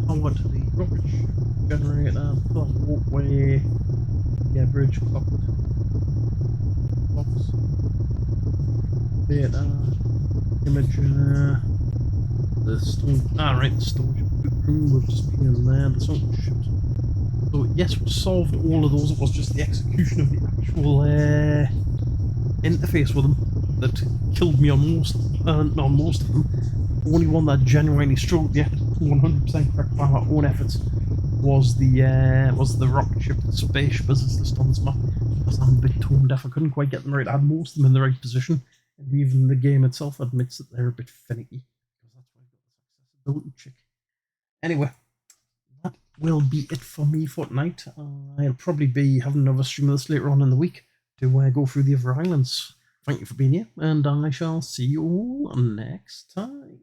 power to the rocket ship, generator, the walkway, yeah, bridge, clock, box, data, imager, the storage, right, the storage room, we've just been in there, the sunk ship. So yes, we solved all of those, it was just the execution of the actual interface with them that killed me on most of them. The only one that genuinely struggled, yeah, 100% correct by my own efforts, was the rocket ship, the spaceship as it's listed on this map, because I'm a bit tone deaf. I couldn't quite get them right. I had most of them in the right position, and even the game itself admits that they're a bit finicky, because that's why I've got this accessibility check. Anyway, that will be it for me for tonight. I'll probably be having another stream of this later on in the week to go through the other islands. Thank you for being here, and I shall see you all next time.